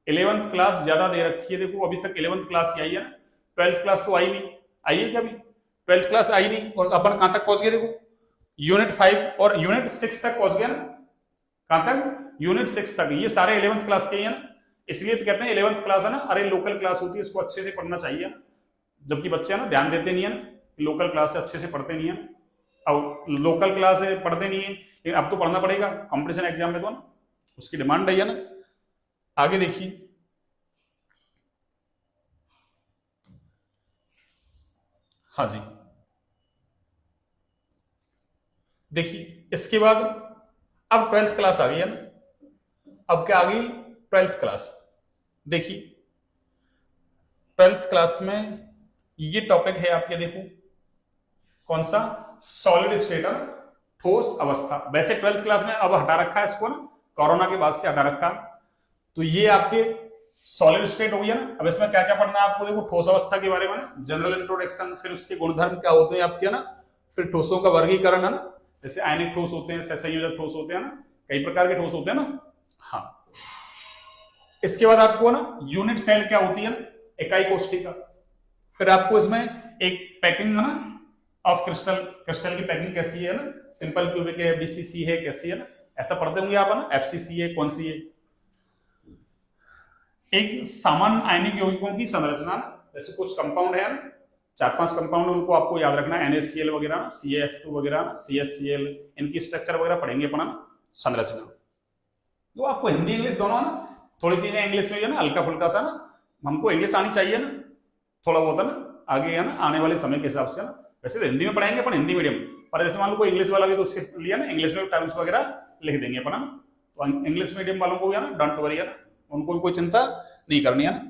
11th क्लास ज्यादा दे रखी है। देखो अभी तक 11th क्लास ही आई है ना, 12th क्लास तो आई नहीं, आई है क्या अभी? 12th क्लास आई नहीं, और अपन कहां तक पहुंच गए, देखो यूनिट 5 और यूनिट 6 तक पहुंच गया ना, कहां तक? यूनिट 6 तक। ये सारे 11th क्लास के ही है ना, इसलिए तो कहते हैं 11th क्लास है ना, अरे लोकल क्लास होती है, इसको अच्छे से पढ़ना चाहिए ना, जबकि बच्चे ना ध्यान देते नहीं है ना, लोकल क्लास से अच्छे से पढ़ते नहीं है, और लोकल क्लास से पढ़ते नहीं है, लेकिन अब तो पढ़ना पड़ेगा कंपटीशन एग्जाम में तो ना, उसकी डिमांड है ना। आगे देखिए हाँ जी, देखिए इसके बाद अब 12th क्लास आ गई है ना, अब क्या आ गई 12th क्लास। देखिए 12th क्लास में ये टॉपिक है आपके, देखो कौन सा? सॉलिड स्टेट है, ठोस अवस्था। वैसे 12th क्लास में अब हटा रखा है इसको ना, कोरोना के बाद से हटा रखा, तो ये आपके सॉलिड स्टेट हो गया ना। अब इसमें क्या क्या पढ़ना है आपको, देखो ठोस अवस्था के बारे में ना, जनरल इंट्रोडक्शन, फिर उसके गुणधर्म क्या होते हैं आपके ना, फिर ठोसों का वर्गीकरण है ना, जैसे आयनिक ठोस होते हैं, सहसंयोजक ठोस होते हैं ना, कई प्रकार के ठोस होते हैं ना। हाँ, इसके बाद आपको ना यूनिट सेल क्या होती है ना, इकाई कोष्ठिका। फिर आपको इसमें एक पैकिंग है ना ऑफ क्रिस्टल, क्रिस्टल की पैकिंग कैसी है ना, सिंपल क्यूबिक है, बीसीसी है, कैसी है ना, ऐसा पढ़ते होंगे आप ना, एफसीसी है, कौन सी है। एक सामान्य आयनिक यौगिकों की संरचना, जैसे कुछ कंपाउंड है ना, 4-5 कंपाउंड, उनको आपको याद रखना है, NaCl वगैरह, CaF2 वगैरह, CSCl, इनकी स्ट्रक्चर वगैरह पढ़ेंगे अपना, संरचना। तो आपको हिंदी इंग्लिश दोनों ना, थोड़ी चीजें इंग्लिश में है ना, हल्का फुल्का सा ना, हमको इंग्लिश आनी चाहिए ना, थोड़ा बहुत है ना, आगे है ना आने वाले समय के हिसाब से ना। वैसे तो हिंदी में पढ़ाएंगे अपन, हिंदी मीडियम, पर जैसे मान लो कोई इंग्लिश वाला भी तो उसके लिए ना इंग्लिश में टर्म्स वगैरह लिख देंगे अपन, तो इंग्लिश मीडियम वालों को भी है ना डोंट वरी है ना, उनको भी कोई चिंता नहीं करनी है ना।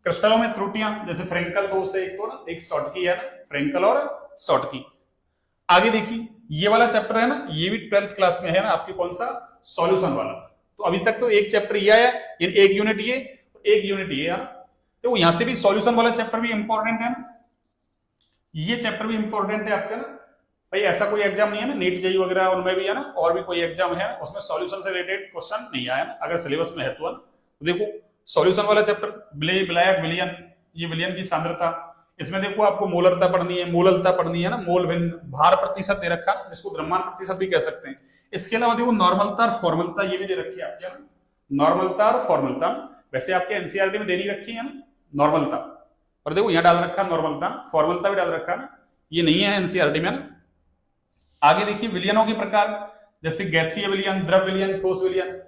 क्रिस्टलों में त्रुटियां, जैसे फ्रेंकल दोष है एक तो ना, एक शॉर्टकी है ना, फ्रेंकल और शॉर्टकी। आगे देखिए ये वाला चैप्टर है ना, ये भी 12th क्लास में है ना आपकी, कौन सा? सॉल्यूशन वाला। तो अभी तक तो एक चैप्टर ये आया, एक यूनिट ये, एक यूनिट ये है ना, तो यहां से भी सॉल्यूशन वाला चैप्टर भी इंपॉर्टेंट है ना, ये चैप्टर भी इंपॉर्टेंट है आपका ना भाई। ऐसा कोई एग्जाम नहीं है ना, नीट जेईई वगैरह उनमें भी है ना, और भी कोई एग्जाम है ना, उसमें सॉल्यूशन से रिलेटेड क्वेश्चन नहीं आया ना, अगर सिलेबस में है तो देखो सॉल्यूशन वाला चैप्टर, विलायक विलयन, ये विलयन की सांद्रता, इसमें देखो आपको मोलरता पढ़नी है, मोललता पढ़नी है ना, मोल भिन्न, भार प्रतिशत दे रखा, जिसको द्रव्यमान प्रतिशत भी कह सकते हैं। इसके अलावा देखो नॉर्मलता और फॉर्मलता ये भी दे रखी है आपके, नॉर्मलता और फॉर्मलता। वैसे आपके एनसीईआरटी में दे नहीं रखी है ना नॉर्मलता, पर देखो यहाँ डाल रखा है नॉर्मलता, फॉर्मलता भी डाल रखा है ना, ये नहीं है एनसीईआरटी में ना। आगे देखिए विलयनों के प्रकार, जैसे गैसीय विलयन, द्रव विलयन, ठोस विलयन,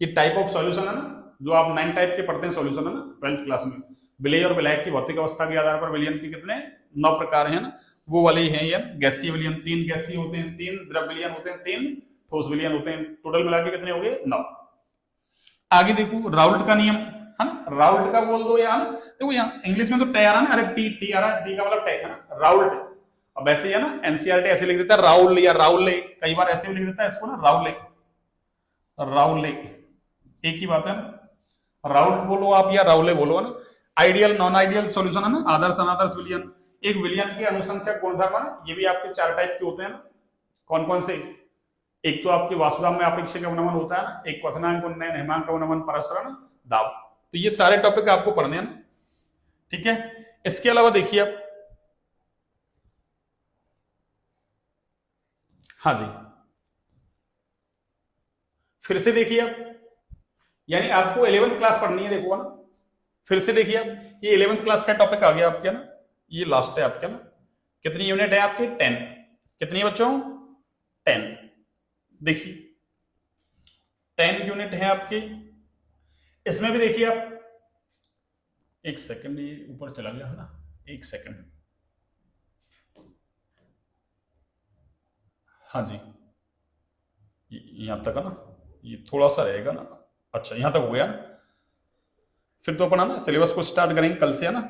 ये टाइप ऑफ सॉल्यूशन है ना, जो आप 9 टाइप के पढ़ते हैं सॉल्यूशन है ना 12th क्लास में। विलेय और विलायक की भौतिक अवस्था के आधार पर विलयन के कितने 9 प्रकार हैं ना, वो वाले ही हैं ये। गैसीय विलयन 3 गैसीय होते हैं, 3 द्रव विलयन होते हैं, 3 ठोस विलयन होते हैं, टोटल मिला के कितने हो गए 9। आगे देखो राउल्ट का नियम है ना, राउल्ट का बोल दो यार, देखो यहाँ इंग्लिश में तो टे आ रहा है ना, अरे टी आ रहा है, टी का मतलब टे है ना, राउल्ट। अब ऐसे ही है ना एनसीईआरटी ऐसे लिख देता है राउल या राउले, कई बार ऐसे भी लिख देता है इसको ना राउले, राउले एक ही बात है ना, राउल्ट बोलो आप या राउले बोलो ना। आइडियल नॉन आइडियल सॉल्यूशन है ना, आदर्श अनादर्श विलयन। एक विलयन की अनुसंख्यक गुणधर्म है ना, ये भी आपके 4 टाइप के होते हैं ना, कौन कौन से? एक तो आपके वासुदाब में अपेक्षिक अवनमन होता है ना, एक क्वथनांक उन्नयन, हेमांक अवनमन, परसरण दाब। तो ये सारे टॉपिक आपको पढ़ने हैं ना, ठीक है। इसके अलावा देखिए आप, हाँ जी फिर से देखिए आप, यानी आपको 11th क्लास पढ़नी है, देखो ना फिर से देखिए आप, ये 11th क्लास का टॉपिक आ गया आपके ना, ये लास्ट है आपके ना। कितनी यूनिट है आपकी? 10। कितनी बच्चों? 10। देखिए 10 यूनिट है आपकी। इसमें भी देखिए आप, एक सेकंड, ये ऊपर चला गया है ना, एक सेकंड, हाँ जी यहां तक है ना, ये थोड़ा सा रहेगा ना, अच्छा यहां तक हो गया। फिर तो अपन है ना सिलेबस को स्टार्ट करेंगे कल से है ना,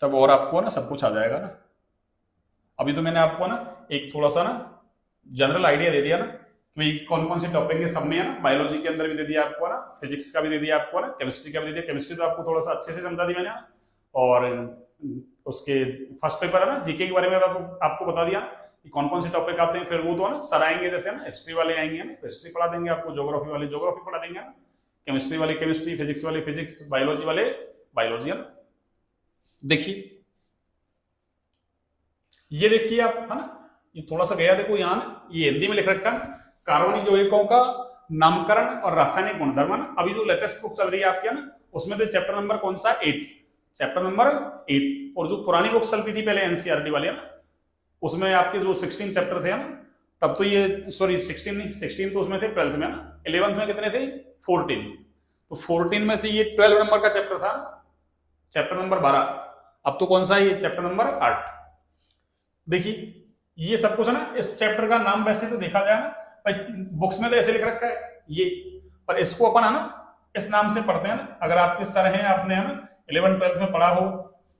तब और आपको ना सब कुछ आ जाएगा ना। अभी तो मैंने आपको ना एक थोड़ा सा ना जनरल आइडिया दे दिया ना कि कौन कौन से टॉपिक है, सब में है ना, बायोलॉजी के अंदर भी दे दिया आपको ना, फिजिक्स का भी दे दिया आपको ना, केमिस्ट्री का भी दे दिया। केमिस्ट्री तो आपको थोड़ा सा अच्छे से समझा दी मैंने, और उसके फर्स्ट पेपर है ना जीके के बारे में आपको बता दिया कि कौन कौन से टॉपिक आते हैं। फिर वो तो ना सर आएंगे, जैसे ना हिस्ट्री वाले आएंगे ना तो हिस्ट्री पढ़ा देंगे आपको, ज्योग्राफी वाले ज्योग्राफी पढ़ा देंगे ना, केमिस्ट्री वाले केमिस्ट्री, फिजिक्स वाले फिजिक्स, बायोलॉजी वाले बायोलॉजी है ना। देखिए ये देखिए आप है ना, ये थोड़ा सा गया देखो यहाँ ना, ये हिंदी में लिख रखा है कार्बनिक यौगिकों का नामकरण और रासायनिक गुणधर्म ना। अभी जो लेटेस्ट बुक चल रही है आपके ना, उसमें तो चैप्टर नंबर कौन सा? 8, चैप्टर नंबर 8। और जो पुरानी बुक्स चलती थी पहले एनसीईआरटी वाले ना, उसमें आपके जो 16 चैप्टर थे ना, तब तो ये सॉरी 16 नहीं, 16 तो उसमें थे 12th में ना, 11th में कितने थे? 14। तो 14 में से ये 12 नंबर का चैप्टर था, चैप्टर नंबर 12। अब तो कौन सा है? ये चैप्टर नंबर 8। देखिए ये सब कुछ है ना, इस चैप्टर का नाम वैसे तो देखा जाए ना बुक्स में तो ऐसे लिख रखा है ये, पर इसको अपन है ना इस नाम से पढ़ते हैं ना। अगर आपके सर हैं, आपने है ना 11 12th में पढ़ा हो,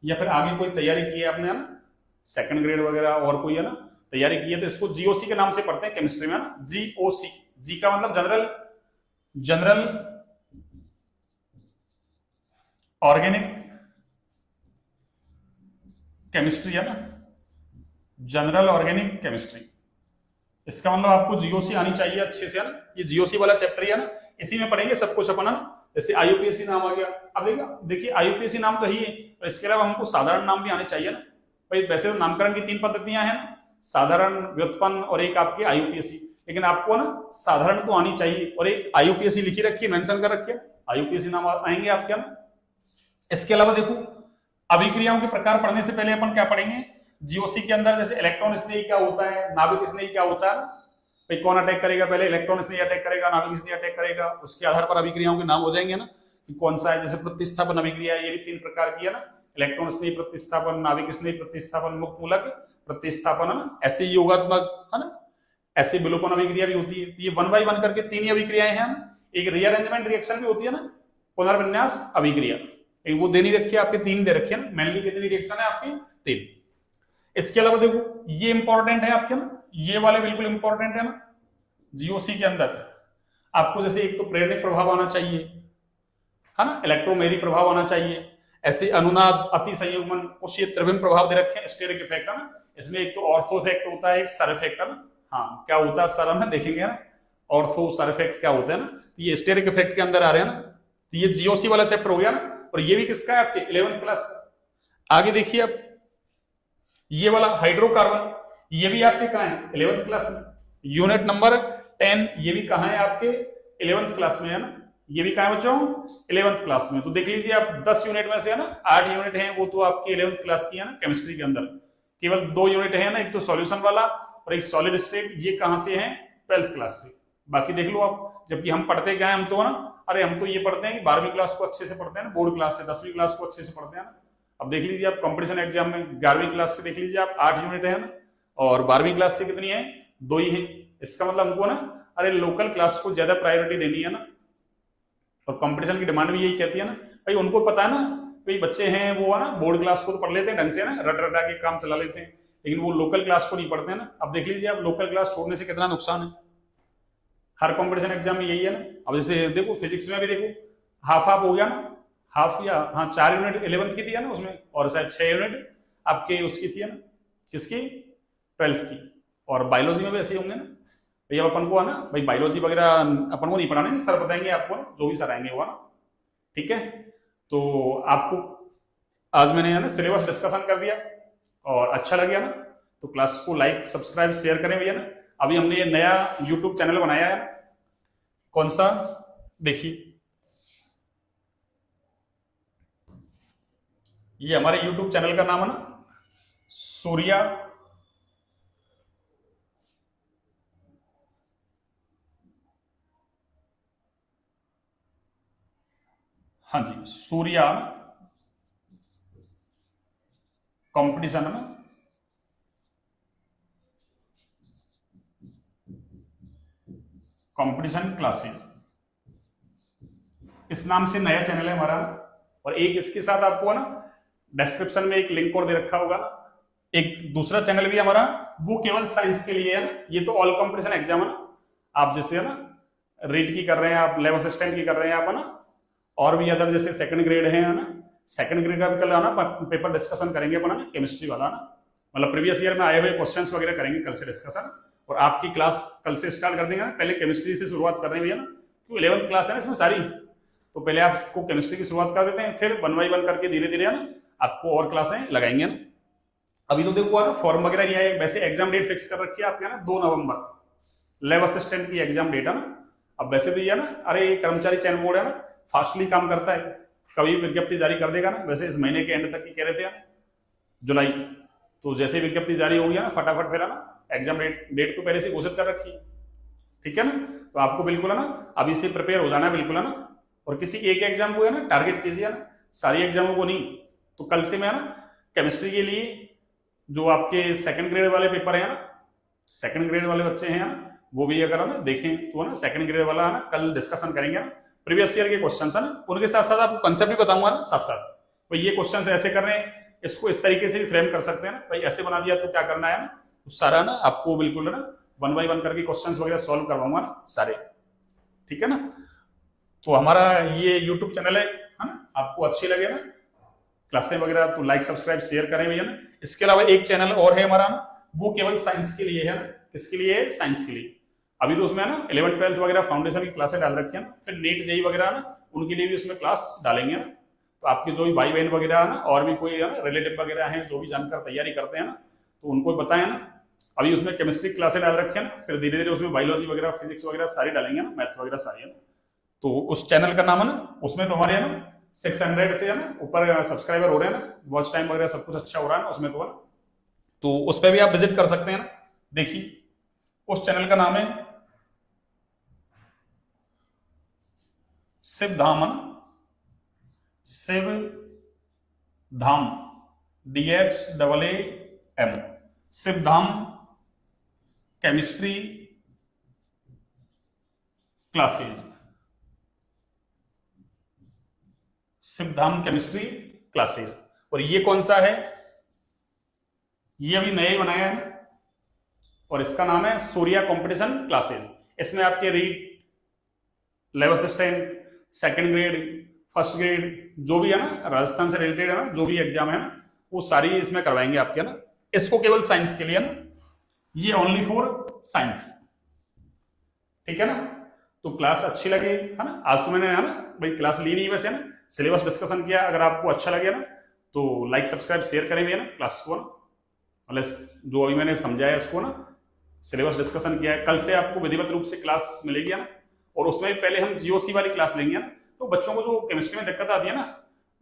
या फिर आगे कोई तैयारी की है आपने है ना, सेकंड ग्रेड वगैरह और कोई है ना तैयारी की है, तो इसको जीओसी के नाम से पढ़ते हैं केमिस्ट्री में ना, जीओसी। जी का मतलब जनरल ऑर्गेनिक केमिस्ट्री है ना, जनरल ऑर्गेनिक केमिस्ट्री। इसका मतलब आपको जीओसी आनी चाहिए अच्छे से है ना, ये जीओसी वाला चैप्टर है ना, इसी में पढ़ेंगे सब कुछ अपन है ना। जैसे आईयूपीएससी नाम आ गया, अब देखिए आईयूपीएससी नाम तो ही है, तो इसके अलावा हमको साधारण नाम भी आने चाहिए ना भाई। वैसे तो नामकरण की 3 पद्धतियां हैं ना, साधारण, व्युत्पन्न और एक आपकी आईयूपीएससी, लेकिन आपको ना साधारण तो आनी चाहिए, और एक आईयूपीएससी लिखी रखी है, मेंशन कर रखी है, आईयूपीएससी नाम आएंगे आपके ना। इसके अलावा देखो अभिक्रियाओं के प्रकार पढ़ने से पहले अपन क्या पढ़ेंगे, जीओसी के अंदर जैसे इलेक्ट्रॉन स्नेही क्या होता है, नाभिक स्नेही क्या होता है, भाई कौन अटैक करेगा पहले, इलेक्ट्रॉन स्नेही अटैक करेगा, नाभिक स्नेही अटैक करेगा, उसके आधार पर अभिक्रियाओं के नाम हो जाएंगे ना कि कौन सा है। जैसे प्रतिस्थापन अभिक्रिया, ये भी 3 प्रकार की है ना, इलेक्ट्रॉन स्नेही प्रतिस्थापन, नाभिक स्नेही प्रतिस्थापन, मुक्त मूलक प्रतिस्थापन है ना, ऐसे योगात्मक है ना, ऐसे विलोपन अभिक्रिया भी होती है। तो ये 1 बाय 1 करके 3 ही अभिक्रियाएं हैं। एक रीअरेंजमेंट रिएक्शन भी होती है ना, पुनर्विन्यास अभिक्रिया, वो देनी रखी है आपके 3 दे रखे हैं ना, मेनली कितनी रिएक्शन है आपकी? 3। इसके अलावा देखो ये इंपॉर्टेंट है आपके ना, ये वाले बिल्कुल इंपॉर्टेंट है ना जीओसी के अंदर। आपको जैसे एक तो प्रेरणिक प्रभाव आना चाहिए है ना, इलेक्ट्रोमेरिक प्रभाव आना चाहिए, ऐसे अनुनाद, अति संयुग्मन, कुछ ये त्रिविम प्रभाव दे रखे हैं, स्टेरिक इफेक्ट है ना। इसमें एक तो ऑर्थो इफेक्ट होता है, एक सर इफेक्ट है ना। हाँ क्या होता है सर, हम देखेंगे ना, ऑर्थो सर इफेक्ट क्या होता है ना, ये स्टेरिक इफेक्ट के अंदर आ रहे हैं ना। तो ये जीओसी वाला चैप्टर हो गया ना, और ये भी किसका है आपके 11th क्लास। आगे देखिए आप, ये वाला हाइड्रोकार्बन, ये भी आपके कहाँ है, 11th क्लास में। यूनिट नंबर 10, ये भी कहाँ है आपके, 11th क्लास में है ना। ये भी कहाँ है बच्चों, 11th क्लास में। तो देख लीजिए आप 10 यूनिट में से है ना 8 यूनिट है वो तो आपकी 11th क्लास की है ना केमिस्ट्री के अंदर। केवल 2 यूनिट है ना, एक तो सॉल्यूशन वाला और एक सॉलिड स्टेट, ये कहाँ से है, 12th क्लास से। बाकी देख लो आप, जबकि हम पढ़ते क्या है, हम तो ना, अरे हम तो ये पढ़ते हैं कि 12वीं क्लास को अच्छे से पढ़ते हैं ना, बोर्ड क्लास से, 10वीं क्लास को अच्छे से पढ़ते हैं ना। अब देख लीजिए आप कंपटीशन एग्जाम में 11वीं क्लास से देख लीजिए आप 8 यूनिट है ना, और 12वीं क्लास से कितनी है, 2 ही है। इसका मतलब हमको ना, अरे लोकल क्लास को ज्यादा प्रायोरिटी देनी है ना, और कंपटीशन की डिमांड भी यही कहती है ना भाई। उनको पता है ना भाई बच्चे हैं वो है ना बोर्ड क्लास को तो पढ़ लेते हैं ढंग से ना, रट रटा के काम चला लेते हैं, लेकिन वो लोकल क्लास को नहीं पढ़ते हैं ना। अब देख लीजिए आप लोकल क्लास छोड़ने से कितना नुकसान है, हर कंपटीशन एग्जाम में यही है ना। अब जैसे देखो फिजिक्स में भी देखो, हाफ हाफ हो गया ना, हाफ या हाँ 4 यूनिट 11th की थी है ना उसमें, और शायद 6 यूनिट आपके उसकी थी है ना, किसकी, 12th की। और बायोलॉजी में भी ऐसे होंगे ना भैया, अपन को है ना भाई बायोलॉजी वगैरह अपन को नहीं पढ़ाने, सर बताएंगे आपको ना, जो भी सर आएंगे वो ना, ठीक है। तो आपको आज मैंने है ना सिलेबस डिस्कशन कर दिया, और अच्छा लग गया ना, तो क्लास को लाइक सब्सक्राइब शेयर करें भैया ना। अभी हमने ये नया यूट्यूब चैनल बनाया है, कौन सा, देखिए ये हमारे यूट्यूब चैनल का नाम है ना, सूर्या हाँ जी, सूर्या कंपटीशन है ना, कंपटीशन क्लासेस, इस नाम से नया चैनल है हमारा। और एक इसके साथ आपको ना डिस्क्रिप्शन में एक लिंक और दे रखा होगा, एक दूसरा चैनल भी हमारा, वो केवल साइंस के लिए है ना। ये तो ऑल कंपटीशन एग्जाम है ना, आप जैसे है ना रीट की कर रहे हैं, आप लेवल असिस्टेंट की कर रहे हैं आप है ना, और भी अदर जैसे सेकंड ग्रेड है ना, सेकंड ग्रेड का भी कल आना पेपर डिस्कशन करेंगे अपन ना, केमिस्ट्री वाला ना, मतलब प्रीवियस ईयर में आए हुए क्वेश्चंस वगैरह करेंगे कल से डिस्कशन। और आपकी क्लास कल से स्टार्ट कर देंगे ना, पहले केमिस्ट्री से शुरुआत कर रहे हैं ना, क्योंकि 11th क्लास है ना इसमें सारी, तो पहले आपको केमिस्ट्री की शुरुआत कर देते हैं, फिर 1 बाय 1 करके धीरे धीरे है ना आपको और क्लासें लगाएंगे ना। अभी तो देखो ना फॉर्म वगैरह नहीं आए, वैसे एग्जाम डेट फिक्स कर रखी है आपके ना 2 नवंबर लैब असिस्टेंट की एग्जाम डेट है ना। अब वैसे तो ये ना, अरे ये कर्मचारी चयन बोर्ड है ना, फास्टली काम करता है, कभी विज्ञप्ति जारी कर देगा ना। वैसे इस महीने के एंड तक की कह रहे थे ना, जुलाई, तो जैसे विज्ञप्ति जारी हो गया ना फटाफट फिर है ना एग्जाम डेट तो पहले से घोषित कर रखी है, ठीक है ना। तो आपको बिल्कुल है ना अभी से प्रिपेयर हो जाना है बिल्कुल है ना, और किसी एक एग्जाम को है ना टारगेट कीजिए ना, सारी एग्जामों को नहीं। तो कल से मैं है ना केमिस्ट्री के लिए जो आपके सेकंड ग्रेड वाले पेपर है ना, सेकंड ग्रेड वाले बच्चे हैं ना, वो भी अगर है ना देखें तो ना सेकंड ग्रेड वाला है ना कल डिस्कशन करेंगे ना, प्रीवियस ईयर के क्वेश्चन है ना, उनके साथ साथ आपको कंसेप्ट भी बताऊंगा ना साथ साथ, भाई ये क्वेश्चन ऐसे कर रहे हैं, इसको इस तरीके से भी फ्रेम कर सकते हैं ना, भाई ऐसे बना दिया तो क्या करना है ना, तो सारा ना आपको बिल्कुल है ना 1 बाय 1 करके क्वेश्चंस वगैरह सॉल्व करवाऊंगा ना सारे, ठीक है ना। तो हमारा ये यूट्यूब चैनल है ना, आपको अच्छे लगे ना क्लासें वगैरह तो लाइक सब्सक्राइब शेयर करें भैया ना। इसके अलावा एक चैनल और है हमारा ना, वो केवल साइंस के लिए है ना, किसके लिए है, साइंस के लिए। अभी तो उसमें है ना 11th 12th वगैरह फाउंडेशन की क्लासें डाल रखी है ना, फिर नीट जेई वगैरह ना उनके लिए भी उसमें क्लास डालेंगे ना। तो आपके जो भी भाई बहन वगैरह है ना, और भी कोई है ना रिलेटिव वगैरह हैं जो भी जानकर तैयारी करते हैं ना, तो उनको बताएं ना। अभी उसमें केमिस्ट्री क्लासें डाल रखी है ना, फिर धीरे धीरे उसमें बायोलॉजी वगैरह फिजिक्स वगैरह सारी डालेंगे ना, मैथ वगैरह सारी है ना। तो उस चैनल का नाम है ना, उसमें तो हमारे है ना 600 से है ना ऊपर सब्सक्राइबर हो रहे हैं ना, वॉच टाइम वगैरह सब कुछ अच्छा हो रहा है ना उसमें तो है ना, तो उस पर भी आप विजिट कर सकते हैं ना। देखिए उस चैनल का नाम है Shiv Dham, Shiv Dham, DHAAM, Shiv Dham chemistry classes, Shivdham chemistry classes. और ये कौन सा है, ये अभी नया ही बनाया है, और इसका नाम है सूर्या कंपटीशन क्लासेज। इसमें आपके REET, level assistant, second grade, first grade, जो भी है ना राजस्थान से रिलेटेड है ना, जो भी एग्जाम है ना, वो सारी इसमें करवाएंगे आपके ना। इसको केवल साइंस के लिए ना, ये ओनली फॉर साइंस, ठीक है ना। तो क्लास अच्छी लगे है ना, आज तो मैंने है ना भाई क्लास ली नहीं वैसे ना, सिलेबस डिस्कशन किया, अगर आपको अच्छा लगे ना तो लाइक सब्सक्राइब शेयर करें भी है ना क्लास को ना, मतलब जो अभी मैंने समझाया इसको ना, सिलेबस डिस्कशन किया है। कल से आपको विधिवत रूप से क्लास मिलेगी ना, और उसमें भी पहले हम जीओसी वाली क्लास लेंगे ना। तो बच्चों को जो केमिस्ट्री में दिक्कत आती है ना,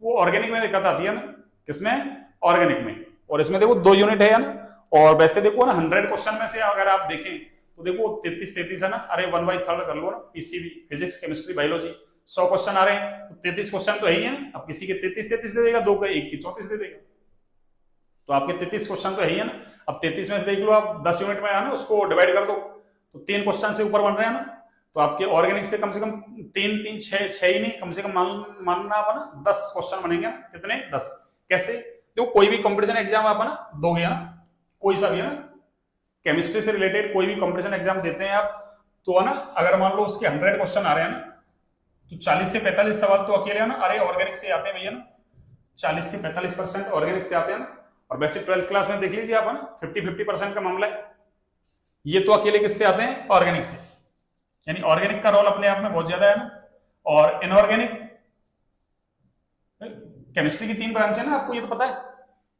वो ऑर्गेनिक में दिक्कत आती है ना। किसमें? ऑर्गेनिक में। और इसमें देखो 2 यूनिट है ना, और वैसे देखो ना 100 क्वेश्चन में से अगर आप देखें तो देखो 33 है ना, अरे 1/3 कर लो ना, PCB physics chemistry biology 100 question आ रहे हैं, तो 33 क्वेश्चन तो है ही है ना। अब किसी के 33 दे देगा, 2 का 1 की 34 दे देगा, तो आपके 33 क्वेश्चन तो है ही है ना। अब 33 में से देख लो आप 10 यूनिट में है ना, उसको डिवाइड कर दो तो 3 क्वेश्चन से ऊपर बन रहे हैं ना। तो आपके ऑर्गेनिक से कम 3 6 ही नहीं, कम से कम मानना आप ना 10 क्वेश्चन बनेंगे ना। कितने? 10। कैसे? तो कोई भी कंपटीशन एग्जाम आप ना दोगे ना, कोई सा भी है ना, केमिस्ट्री से रिलेटेड कोई भी कंपटीशन एग्जाम देते हैं आप, तो है ना, अगर मान लो उसके 100 क्वेश्चन आ रहे हैं ना, तो 40 से 45 सवाल तो अकेले है ना, अरे ऑर्गेनिक से आते हैं भैया ना, 40 से 45% ऑर्गेनिक से आते हैं ना। और वैसे 12th क्लास में देख लीजिए आप है ना, 50-50% का मामला है। ये तो अकेले किससे आते हैं? ऑर्गेनिक से। यानी ऑर्गेनिक का रोल अपने आप में बहुत ज्यादा है ना। और इनऑर्गेनिक, केमिस्ट्री की 3 ब्रांच है ना, आपको ये तो पता है।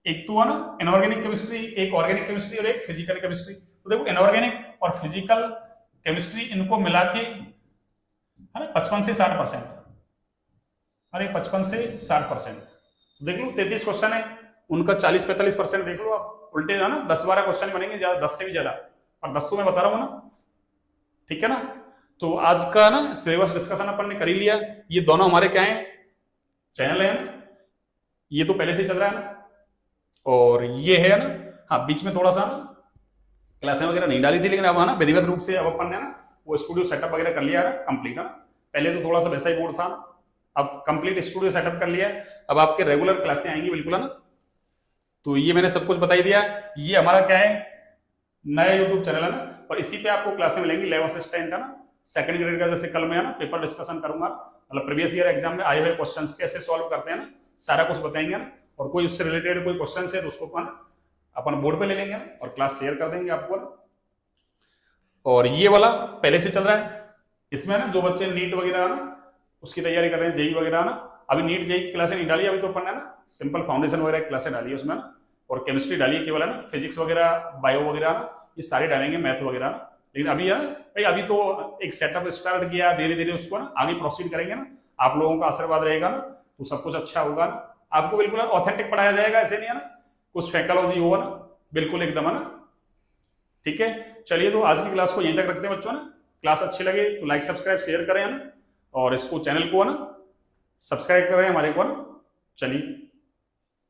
एक तो है ना इनऑर्गेनिक केमिस्ट्री, एक ऑर्गेनिक केमिस्ट्री और एक फिजिकल केमिस्ट्री। तो देखो इनऑर्गेनिक और फिजिकल केमिस्ट्री इनको मिला के है ना 55 से 60%, अरे 55 से 60%। देख लो 33 क्वेश्चन है, उनका 40-45% देख लो आप। उल्टे है ना 10-12 क्वेश्चन बनेंगे, 10 से भी ज्यादा, और 10 तो मैं बता रहा हूं ना, ठीक है ना। तो आज का ना सिलेबस डिस्कशन अपन ने कर ही लिया। ये दोनों हमारे क्या है? चैनल है ना, ये तो पहले से चल रहा है ना, और ये है ना, हाँ बीच में थोड़ा सा ना क्लासें वगैरह नहीं डाली थी, लेकिन अब है ना विधिवत रूप से अब अपन ने ना वो स्टूडियो सेटअप वगैरह कर लिया है ना कंप्लीट है ना। पहले तो थोड़ा सा वैसा ही बोर्ड था, अब कंप्लीट स्टूडियो सेटअप कर लिया है। अब आपके रेगुलर क्लासें आएंगी बिल्कुल है ना। तो ये मैंने सब कुछ बता ही दिया। ये हमारा क्या है? नया यूट्यूब चैनल है ना, और इसी पे आपको क्लासें मिलेंगी लैब असिस्टेंट है ना, 2nd ग्रेड का। जैसे कल मैं है ना पेपर डिस्कशन करूंगा, मतलब प्रीवियस ईयर एग्जाम में आए हुए क्वेश्चंस कैसे सॉल्व करते हैं ना, सारा कुछ बताएंगे ना। और कोई उससे रिलेटेड कोई क्वेश्चन है तो उसको अपन बोर्ड पे ले लेंगे और क्लास शेयर कर देंगे आपको। और ये वाला पहले से चल रहा है, इसमें ना जो बच्चे नीट वगैरह ना उसकी तैयारी कर रहे हैं, जेई वगैरह ना, अभी नीट जेई क्लासें नहीं डाली, अभी तो अपन ने ना सिंपल फाउंडेशन वगैरह क्लासें डाली है उसमें ना, और केमिस्ट्री डाली है केवल है ना, फिजिक्स वगैरह बायो वगैरह ना ये सारे डालेंगे, मैथ वगैरह ना। लेकिन अभी है भाई, अभी तो एक सेटअप स्टार्ट किया, धीरे धीरे उसको ना आगे प्रोसीड करेंगे ना। आप लोगों का आशीर्वाद रहेगा ना तो सब कुछ अच्छा होगा ना। आपको बिल्कुल ऑथेंटिक पढ़ाया जाएगा, ऐसे नहीं है ना कुछ फैकलॉजी होगा ना, बिल्कुल एकदम है ना। ठीक है, चलिए तो आज की क्लास को यहीं तक रखते हैं बच्चों ना। क्लास अच्छी लगे तो लाइक सब्सक्राइब शेयर करें ना, और इसको चैनल को ना सब्सक्राइब करें हमारे को ना। चलिए।